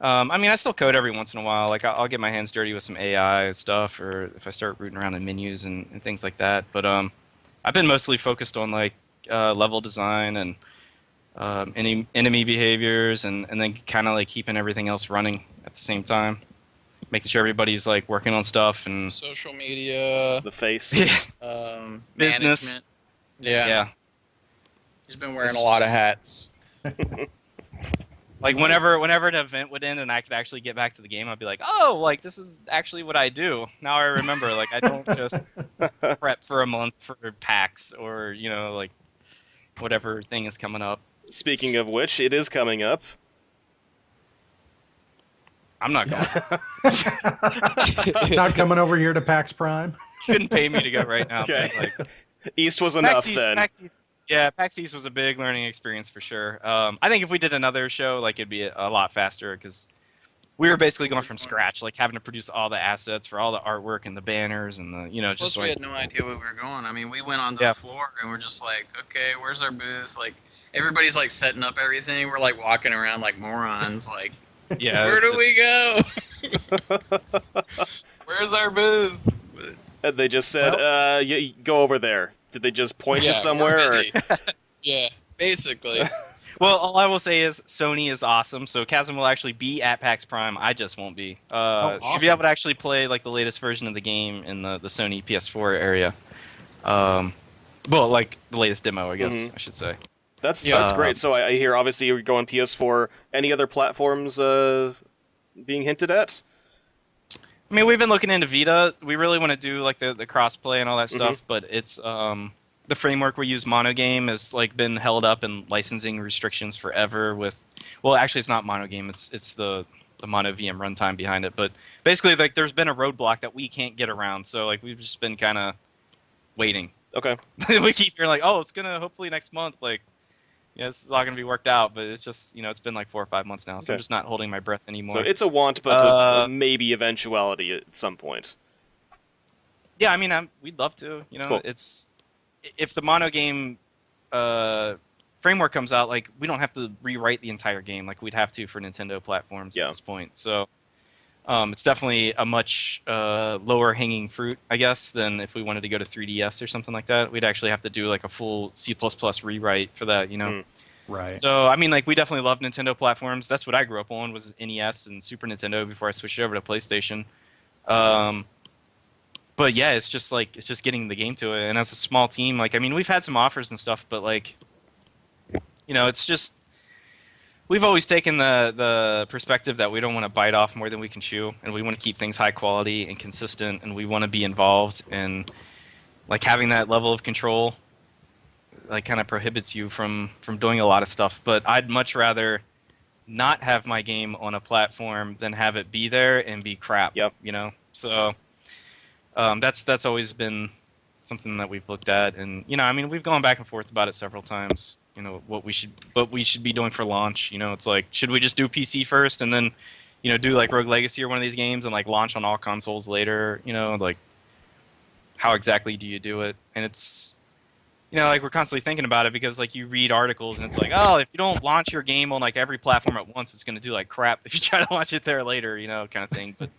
I mean I still code every once in a while. Like I'll get my hands dirty with some AI stuff, or if I start rooting around in menus and things like that. But I've been mostly focused on like level design and enemy behaviors, and then kind of like keeping everything else running at the same time, making sure everybody's like working on stuff and
Social media,
The face.
business.
management. Yeah.
Yeah.
He's been wearing a lot of hats.
Like whenever an event would end and I could actually get back to the game, I'd be like, oh, like this is actually what I do. Now I remember, like I don't just prep for a month for PAX or like whatever thing is coming up.
Speaking of which, it is coming up.
I'm not going.
Not coming over here to PAX Prime.
Couldn't pay me to go right now.
Okay.
Like,
East was enough then.
PAX East was a big learning experience for sure. I think if we did another show, like it'd be a lot faster because we were basically going from scratch, like having to produce all the assets for all the artwork and the banners and the just
Plus, we
like
had no idea where we were going. I mean, we went onto
Yeah.
the floor and we're just like, okay, where's our booth? Like, everybody's like setting up everything. We're like walking around like morons. Like,
yeah.
where do we go? Where's our booth?
And they just said, you go over there. Did they just point you
we're
somewhere? Or?
busy. Yeah, basically.
Well, all I will say is Sony is awesome, so Chasm will actually be at PAX Prime. I just won't be. Should be
awesome.
able to actually play like the latest version of the game in the Sony PS4 area. Well, like the latest demo, I guess I should say.
That's
Yeah.
great. So I hear obviously you're going PS4. Any other platforms being hinted at?
I mean, we've been looking into Vita. We really want to do like the crossplay and all that stuff, but it's the framework we use, Monogame, has like been held up in licensing restrictions forever. Well, actually, it's not Monogame. It's the Mono VM runtime behind it. But basically, like there's been a roadblock that we can't get around. So like we've just been kind of waiting.
Okay.
We keep hearing like, oh, it's gonna hopefully next month. Like, yeah, this is all gonna be worked out. But it's just it's been like 4 or 5 months now, so
Okay.
I'm just not holding my breath anymore.
So it's a want, but a maybe eventuality at some point.
Yeah, I mean, we'd love to.
Cool.
It's if the Monogame framework comes out, like we don't have to rewrite the entire game like we'd have to for Nintendo platforms
Yeah.
at this point. So it's definitely a much lower hanging fruit, I guess, than if we wanted to go to 3DS or something like that. We'd actually have to do like a full C++ rewrite for that,
Right.
So I mean, like we definitely love Nintendo platforms. That's what I grew up on, was NES and Super Nintendo before I switched over to PlayStation. But yeah, it's just getting the game to it. And as a small team, like I mean, we've had some offers and stuff, but like, it's just we've always taken the perspective that we don't want to bite off more than we can chew, and we want to keep things high quality and consistent, and we want to be involved. And like having that level of control, like kind of prohibits you from doing a lot of stuff. But I'd much rather not have my game on a platform than have it be there and be crap.
Yep.
So. That's always been something that we've looked at, and I mean we've gone back and forth about it several times. What we should be doing for launch. It's like, should we just do PC first and then do like Rogue Legacy or one of these games and like launch on all consoles later? Like how exactly do you do it? And it's like we're constantly thinking about it because like you read articles and it's like, oh, if you don't launch your game on like every platform at once, it's going to do like crap if you try to launch it there later, kind of thing. But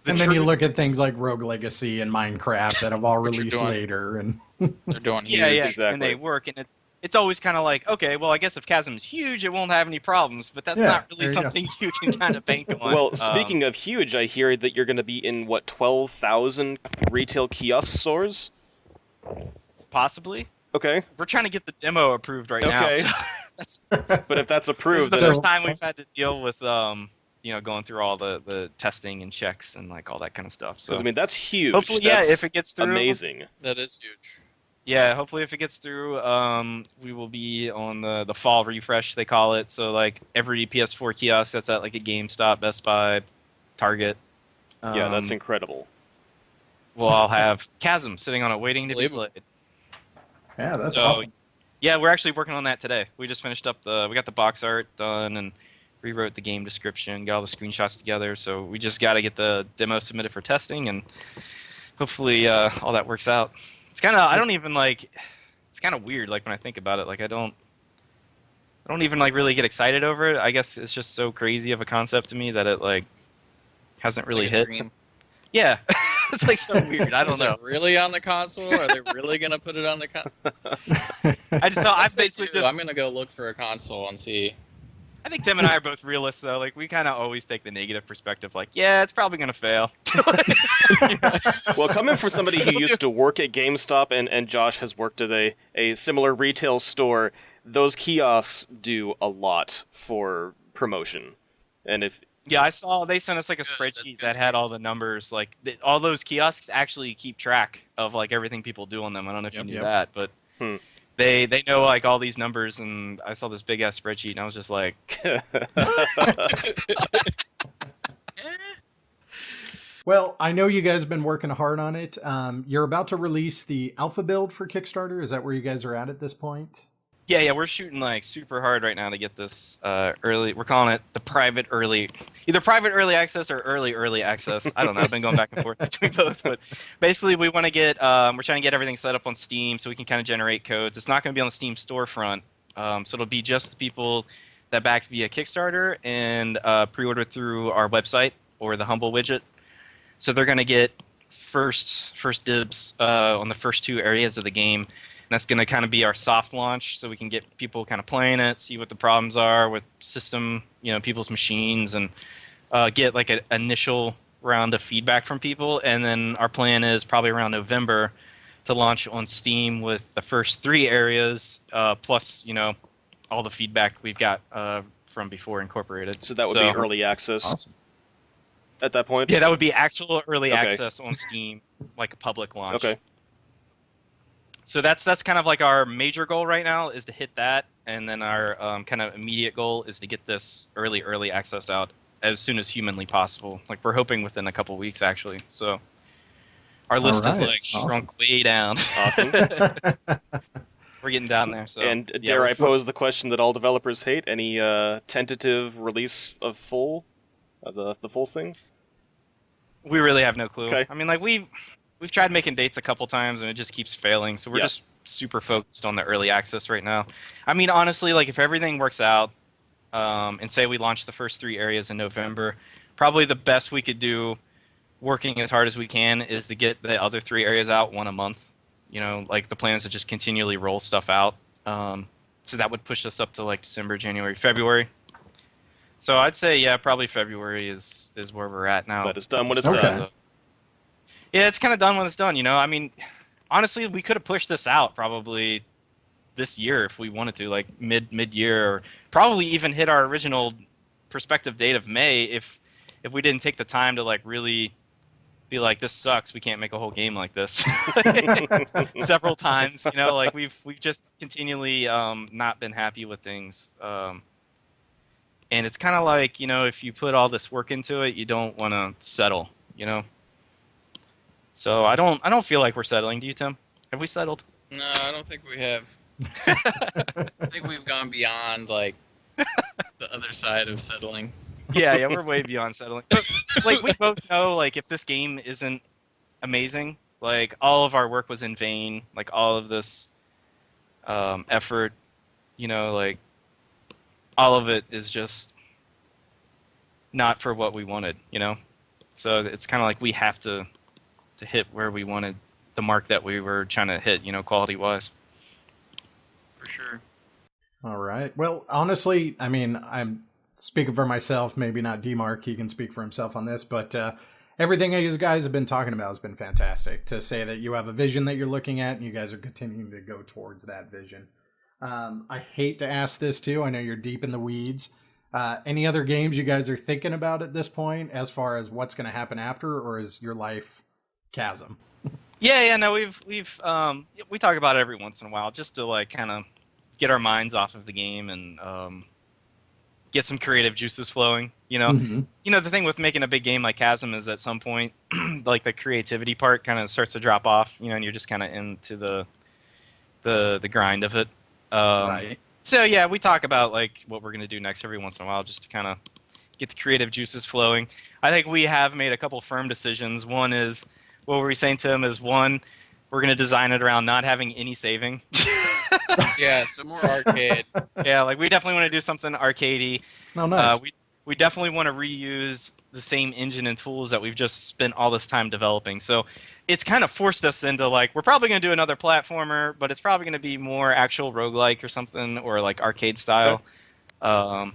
And then you look at things like Rogue Legacy and Minecraft that have all
What you're
released
doing.
later, and
They're doing
Yeah,
huge.
yeah,
Exactly.
and they work, and it's always kind of like, okay, well, I guess if Chasm's huge, it won't have any problems, but that's
Yeah,
not really
there you go.
something you can kind of bank on.
Well, speaking of huge, I hear that you're going to be in 12,000 retail kiosk stores.
possibly,
Okay.
we're trying to get the demo approved right
Okay.
now. So
But if that's
this is
approved,
the
then
first time we've had to deal with, going through all the testing and checks and like all that kind of stuff. So
'cause, I mean that's huge.
hopefully,
That's
if it gets through,
amazing.
That is huge.
yeah, hopefully if it gets through, we will be on the fall refresh, they call it. So like every PS4 kiosk that's at like a GameStop, Best Buy, Target.
Yeah, that's
um,
incredible.
Well, I'll have Chasm sitting on it waiting to be
Unbelievable.
played.
yeah, that's
So,
awesome.
Yeah, we're actually working on that today. We just finished up we got the box art done and rewrote the game description, got all the screenshots together. So we just got to get the demo submitted for testing, and hopefully all that works out. It's kind of, I don't even like, it's kind of weird. Like when I think about it, like I don't even like really get excited over it. I guess it's just so crazy of a concept to me that it like hasn't really
Like a
hit.
dream.
Yeah, it's like so weird. I don't
Is
know.
it really on the console? Are they really gonna put it on the console?
I basically just.
I'm gonna go look for a console and see.
I think Tim and I are both realists, though. Like, we kind of always take the negative perspective. Like, yeah, it's probably going to fail.
Well, coming from somebody who used to work at GameStop and Josh has worked at a similar retail store, those kiosks do a lot for promotion. And if
Yeah, I saw they sent us like a
That's good. That's
spreadsheet
good
that
to
had
hear.
all the numbers. Like, all those kiosks actually keep track of like everything people do on them. I don't know if you knew that, but
Hmm.
they know like all these numbers. And I saw this big ass spreadsheet, and I was just like,
Well, I know you guys have been working hard on it. You're about to release the alpha build for Kickstarter. Is that where you guys are at this point?
yeah, we're shooting like super hard right now to get this early. We're calling it the private early, either private early access or early access. I don't know. I've been going back and forth between both, but basically we want to get. We're trying to get everything set up on Steam so we can kind of generate codes. It's not going to be on the Steam storefront, so it'll be just the people that backed via Kickstarter and pre-ordered through our website or the Humble widget. So they're going to get first dibs on the first two areas of the game. And that's going to kind of be our soft launch, so we can get people kind of playing it, see what the problems are with system, people's machines, and get like an initial round of feedback from people. And then our plan is probably around November to launch on Steam with the first three areas, plus all the feedback we've got from before incorporated.
so that would be early access
Awesome.
at that point?
Yeah, that would be actual early
Okay.
access on Steam, like a public launch.
Okay.
So that's kind of like our major goal right now is to hit that, and then our kind of immediate goal is to get this early access out as soon as humanly possible. Like we're hoping within a couple weeks actually. So our list is
right.
like
Awesome.
shrunk way down.
Awesome.
We're getting down there. So
And
yeah,
dare
we're-
I pose the question that all developers hate? Any tentative release of the full thing?
we really have no clue.
Okay.
I mean, like we've tried making dates a couple times and it just keeps failing. So we're
Yeah.
just super focused on the early access right now. I mean, honestly, like if everything works out, and say we launch the first three areas in November, probably the best we could do, working as hard as we can, is to get the other three areas out one a month. Like the plan is to just continually roll stuff out. So that would push us up to like December, January, February. So I'd say, yeah, probably February is where we're at now.
That is done when it's
Okay.
done.
Yeah, it's kind of done when it's done. I mean, honestly, we could have pushed this out probably this year if we wanted to, like mid-year, or probably even hit our original prospective date of May if we didn't take the time to like really be like, this sucks. We can't make a whole game like this several times. Like we've just continually not been happy with things. And it's kind of like, if you put all this work into it, you don't want to settle. So I don't feel like we're settling. Do you, Tim? Have we settled?
No, I don't think we have. I think we've gone beyond like the other side of settling.
Yeah, we're way beyond settling. But, like we both know, like if this game isn't amazing, like all of our work was in vain. Like all of this effort, like all of it is just not for what we wanted. So it's kind of like we have to hit where we wanted the mark that we were trying to hit, quality wise.
For sure.
All right. Well, honestly, I mean, I'm speaking for myself, maybe not D-Mark. He can speak for himself on this, but everything you guys have been talking about has been fantastic. To say that you have a vision that you're looking at and you guys are continuing to go towards that vision. I hate to ask this too. I know you're deep in the weeds. Any other games you guys are thinking about at this point as far as what's going to happen after, or is your life Chasm?
Yeah, no, we talk about it every once in a while just to like kind of get our minds off of the game and get some creative juices flowing.
Mm-hmm.
The thing with making a big game like Chasm is at some point, like the creativity part kind of starts to drop off. And you're just kind of into the grind of it.
Right.
So yeah, we talk about like what we're gonna do next every once in a while, just to kind of get the creative juices flowing. I think we have made a couple firm decisions. One is, what were we saying to him is, one, we're gonna design it around not having any saving.
Yeah, so more arcade.
Yeah, like we definitely want to do something arcadey.
Oh, nice.
We definitely want to reuse the same engine and tools that we've just spent all this time developing. So it's kind of forced us into like we're probably going to do another platformer, but it's probably going to be more actual roguelike or something, or like arcade style. Um,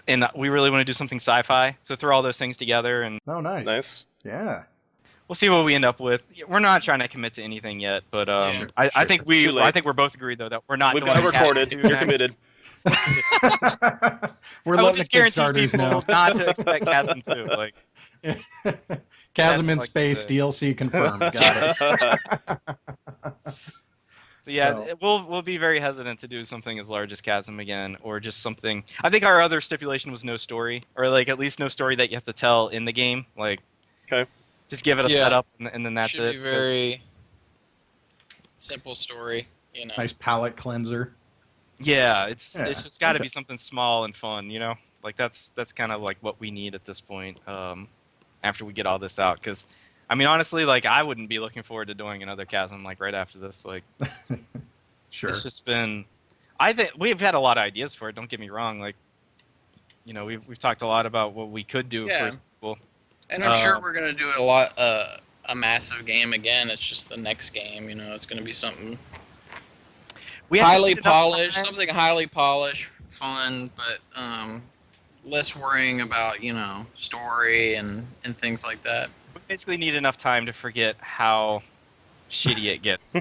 and we really want to do something sci-fi. So throw all those things together, and
Oh, nice.
Nice.
Yeah.
we'll see what we end up with. We're not trying to commit to anything yet, but
Sure,
I think
Too late.
I think we're both agreed though that we're not.
We've
going
got it
to Chasm
recorded.
2
You're
next.
committed.
We're
I will
letting the
just guarantee
Kickstarters
people
know.
not to expect Chasm 2. Like,
Chasm in
That's
Space
like the-
DLC confirmed. Got it.
so yeah,
So-
we'll be very hesitant to do something as large as Chasm again, or just something. I think our other stipulation was no story, or like at least no story that you have to tell in the game. Like,
Okay.
just give it a
Yeah.
setup, and then that's
Should
it.
be very simple story, you know.
Nice palate cleanser.
Yeah, it's
Yeah,
just got to
okay.
be something small and fun, you know. Like that's kind of like what we need at this point. After we get all this out, because I mean, honestly, like I wouldn't be looking forward to doing another Chasm like right after this. Like,
Sure.
it's just been. I think we've had a lot of ideas for it. Don't get me wrong. Like, you know, we've talked a lot about what we could do
Yeah.
for a sequel.
And I'm sure we're gonna do a massive game again. It's just the next game, you know. It's gonna be something
We have to
highly
get enough
polished,
time-
something highly polished, fun, but less worrying about story and things like that.
We basically need enough time to forget how shitty it gets.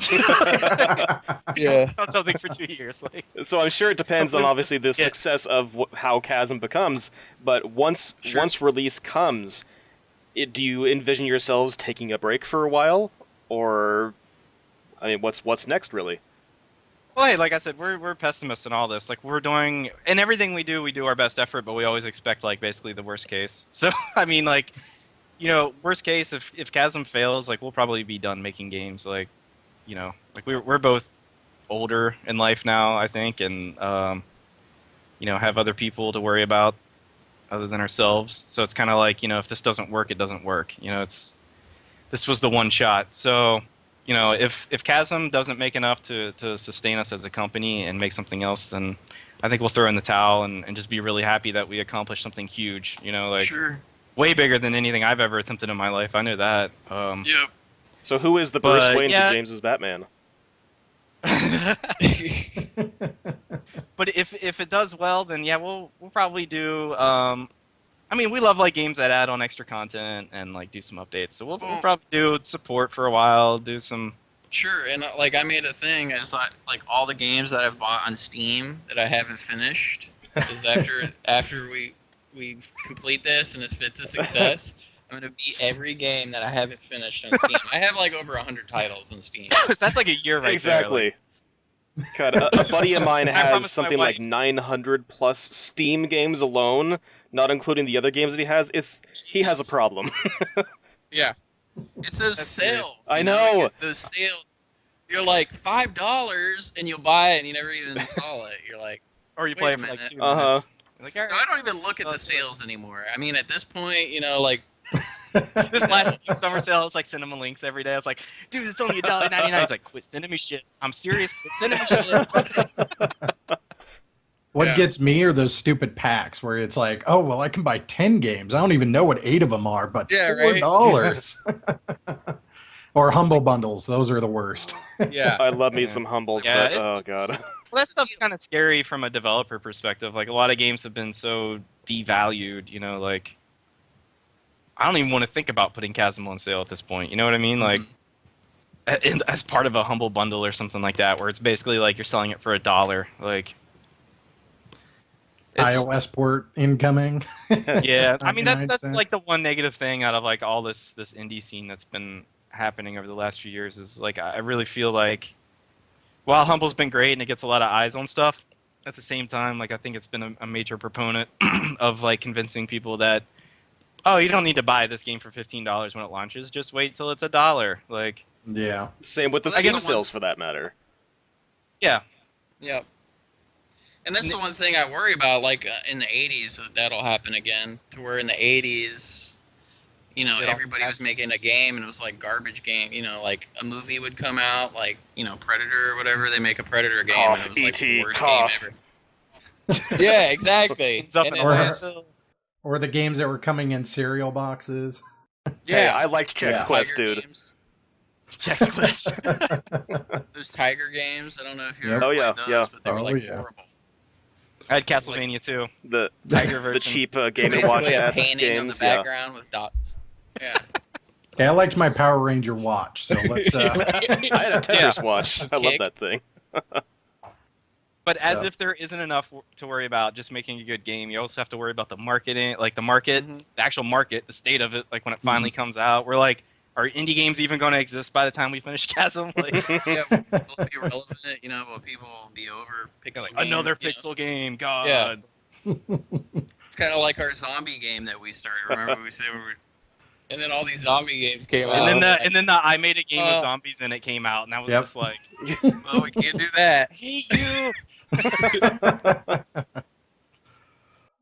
Yeah.
On something for 2 years, like.
So I'm sure it depends on obviously the success of how Chasm becomes, but once release comes, do you envision yourselves taking a break for a while, or I mean, what's next really?
Well, hey, like I said, we're pessimists in all this. Like we're doing, in everything we do our best effort, but we always expect like basically the worst case. So I mean, like, you know, worst case if Chasm fails, like we'll probably be done making games. Like, you know, like we're both older in life now, I think, and you know, have other people to worry about other than ourselves. So it's kind of like, you know, if this doesn't work, it doesn't work. You know, this was the one shot. So, you know, if Chasm doesn't make enough to sustain us as a company and make something else, then I think we'll throw in the towel and just be really happy that we accomplished something huge. You know, like
Sure.
way bigger than anything I've ever attempted in my life. I know that.
Yep.
So who is the Bruce
But,
Wayne
yeah.
to James's Batman?
But if it does well, then yeah, we'll probably do. I mean, we love like games that add on extra content and like do some updates. So we'll probably do support for a while. Do some.
Sure, and like I made a thing as like all the games that I've bought on Steam that I haven't finished is after we complete this and it's a success, I'm gonna beat every game that I haven't finished on Steam. I have like over 100 titles on Steam.
So that's like a year right
Exactly.
there.
God, a buddy of mine
I
has
promised my
something like
wife.
900 plus Steam games alone, not including the other games that he has. He has a problem.
Yeah, it's those
That's weird.
sales.
I
you
know.
Like, those sales. You're like $5 and you'll buy it and you never even install it. You're like,
Or you
Wait
play
a
it for like
minute.
2
Uh-huh.
minutes. You're like, all
so
right.
I don't even look at the sales anymore. I mean, at this point, like.
This last summer sale, it's like send him links every day. I was like, dude, it's only $1.99. He's like, quit sending me shit. I'm serious. Quit sending me shit.
What
Yeah.
gets me are those stupid packs where it's like, oh, well, I can buy 10 games. I don't even know what 8 of them are, but
Yeah, right.
$4. Or humble bundles. Those are the worst.
Yeah.
I love me
Yeah.
some humbles,
Yeah,
but
it's-
oh god.
Well, that stuff's kind of scary from a developer perspective. Like, a lot of games have been so devalued, you know, like, I don't even want to think about putting Chasm on sale at this point. You know what I mean? Like, as part of a humble bundle or something like that, where it's basically like you're selling it for $1. Like, it's-
iOS port incoming.
yeah, I mean
99
that's
cents.
like the one negative thing out of like all this indie scene that's been happening over the last few years is like I really feel like while Humble's been great and it gets a lot of eyes on stuff, at the same time, like I think it's been a major proponent of like convincing people that, oh, you don't need to buy this game for $15 when it launches. Just wait till it's $1. Like,
Yeah.
Same with the
Well, that's
Steam
the one-
sales for that matter.
yeah,
Yep. And that's the one thing I worry about, like in the 80s, that'll happen again. To where in the 80s,
everybody was making a game and it was like garbage game. Like a movie would come out, like Predator or whatever. They make a Predator game and it was like the worst game ever. Yeah, exactly.
Or the games that were coming in cereal boxes.
Yeah,
hey, I liked Chex Quest, dude.
Chex Quest.
Those Tiger games. I don't know if you ever played those, but they were horrible.
I had Castlevania too.
The
Tiger version.
The cheap Game & Watch
a
ass
painting
games.
on the background with dots. Yeah.
Okay, I liked my Power Ranger watch, so let's.
I had a Tetris watch. I love that thing.
But as if there isn't enough to worry about just making a good game, you also have to worry about the marketing, like the market, the actual market, the state of it. Like when it finally comes out, we're like, are indie games even going to exist by the time we finish Chasm? Like,
yeah, will be relevant. Will people be over pixel
like,
game,
another pixel game? God.
Yeah. It's kind of like our zombie game that we started. Remember we said and then all these zombie games came out.
And then the I made a game with zombies and it came out, and I was just like,
well, we can't do that.
Hate you.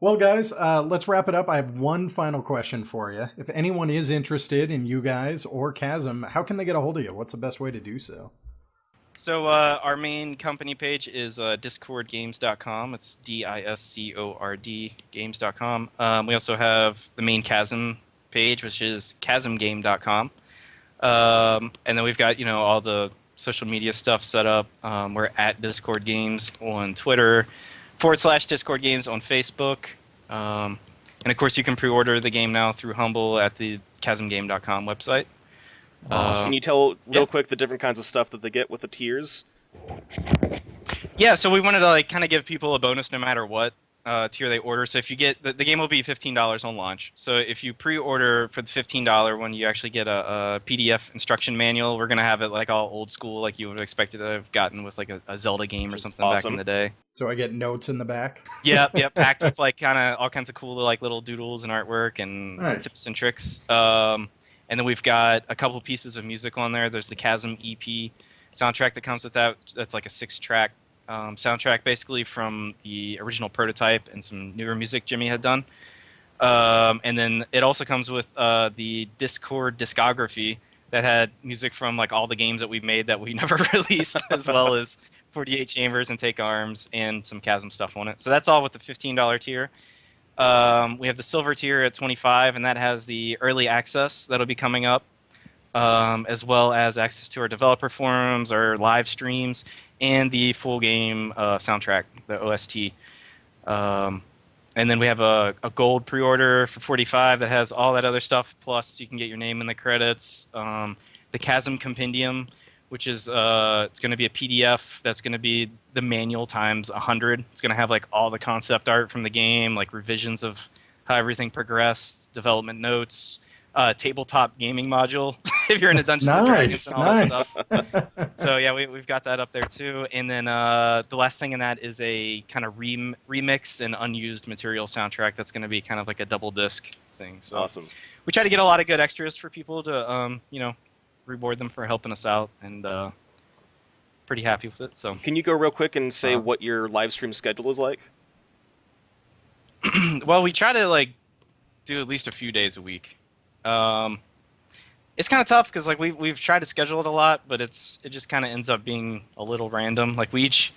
Well, guys, let's wrap it up. I have one final question for you. If anyone is interested in you guys or Chasm, how can they get a hold of you? What's the best way to do so?
So our main company page is discordgames.com. It's DISCORD games.com. We also have the main Chasm page, which is chasmgame.com. And then we've got, all the social media stuff set up. We're at Discord Games on Twitter, /Discord Games on Facebook. And of course, you can pre-order the game now through Humble at the chasmgame.com website.
Can you tell real quick the different kinds of stuff that they get with the tiers?
Yeah, so we wanted to kind of give people a bonus no matter what tier they order. So if you get the game will be $15 on launch. So if you pre-order for the $15 one, you actually get a PDF instruction manual. We're gonna have it like all old school, like you would have expected to have gotten with like a Zelda game or something back in the day.
So I get notes in the back.
Yep, packed with kind of all kinds of cool little doodles and artwork and tips and tricks. And then we've got a couple pieces of music on there. There's the Chasm EP soundtrack that comes with that. That's like a 6-track soundtrack, basically from the original prototype and some newer music Jimmy had done. And then it also comes with the Discord discography that had music from all the games that we've made that we never released, as well as 48 Chambers and Take Arms and some Chasm stuff on it. So that's all with the $15 tier. We have the silver tier at $25, and that has the early access that'll be coming up, as well as access to our developer forums, our live streams, and the full game soundtrack, the OST. And then we have a gold pre-order for $45 that has all that other stuff, plus you can get your name in the credits. The Chasm Compendium, which is it's going to be a PDF that's going to be the manual times 100. It's going to have all the concept art from the game, revisions of how everything progressed, development notes, tabletop gaming module if you're into Dungeons and Dragons and all that stuff. So yeah, we've got that up there too. And then the last thing in that is a kind of remix and unused material soundtrack that's going to be kind of like a double disc thing. So
awesome.
We try to get a lot of good extras for people to reward them for helping us out, and pretty happy with it. So
can you go real quick and say what your live stream schedule is like?
Well, we try to do at least a few days a week. It's kind of tough because we've tried to schedule it a lot, but it just kind of ends up being a little random. We each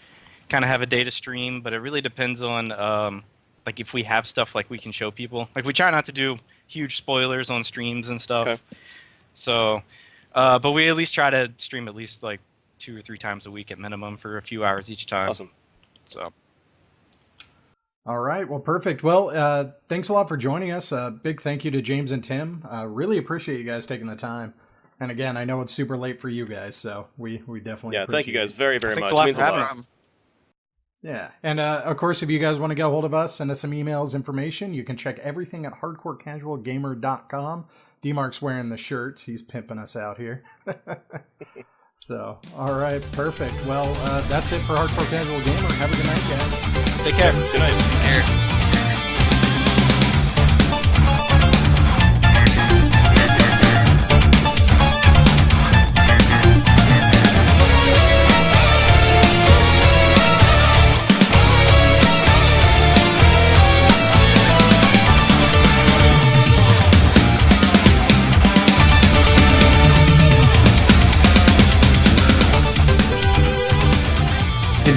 kind of have a day to stream, but it really depends on if we have stuff we can show people. We try not to do huge spoilers on streams and stuff. Okay. So, but we at least try to stream at least 2 or 3 times a week at minimum for a few hours each time.
Awesome.
So.
All right. Well, perfect. Well, thanks a lot for joining us. Big thank you to James and Tim. Really appreciate you guys taking the time. And again, I know it's super late for you guys, so we definitely appreciate
thank you guys very, very
Thanks
much.
A lot
means
for having us.
Yeah. And of course, if you guys want to get a hold of us, send us some emails, information, you can check everything at hardcorecasualgamer.com. D-Mark's wearing the shirts. He's pimping us out here. So, all right, perfect. Well, that's it for Hardcore Casual Gamer. Have a good night, guys.
Take care.
Good night.
Take care.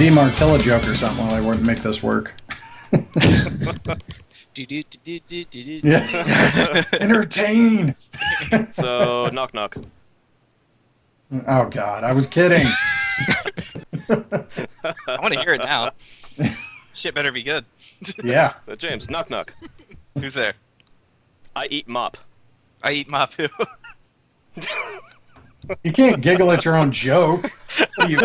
D Martilla joke or something while I make this work. Yeah. Entertain.
So, knock knock.
Oh God, I was kidding.
I want to hear it now. Shit better be good.
Yeah.
So, James, knock knock.
Who's there?
I eat mop.
I eat Mapu.
You can't giggle at your own joke. What are you...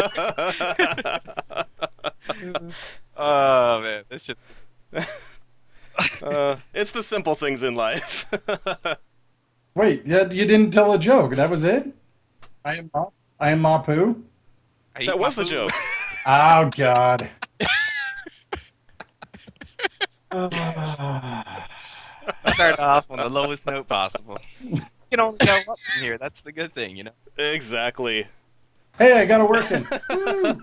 Oh man, this shit.
It's the simple things in life.
Wait, you didn't tell a joke. That was it? I am Mapu.
That was the joke.
Oh God.
Start off on the lowest note possible. You can only go up from here. That's the good thing, you know.
Exactly.
Hey, I got it working. Woo.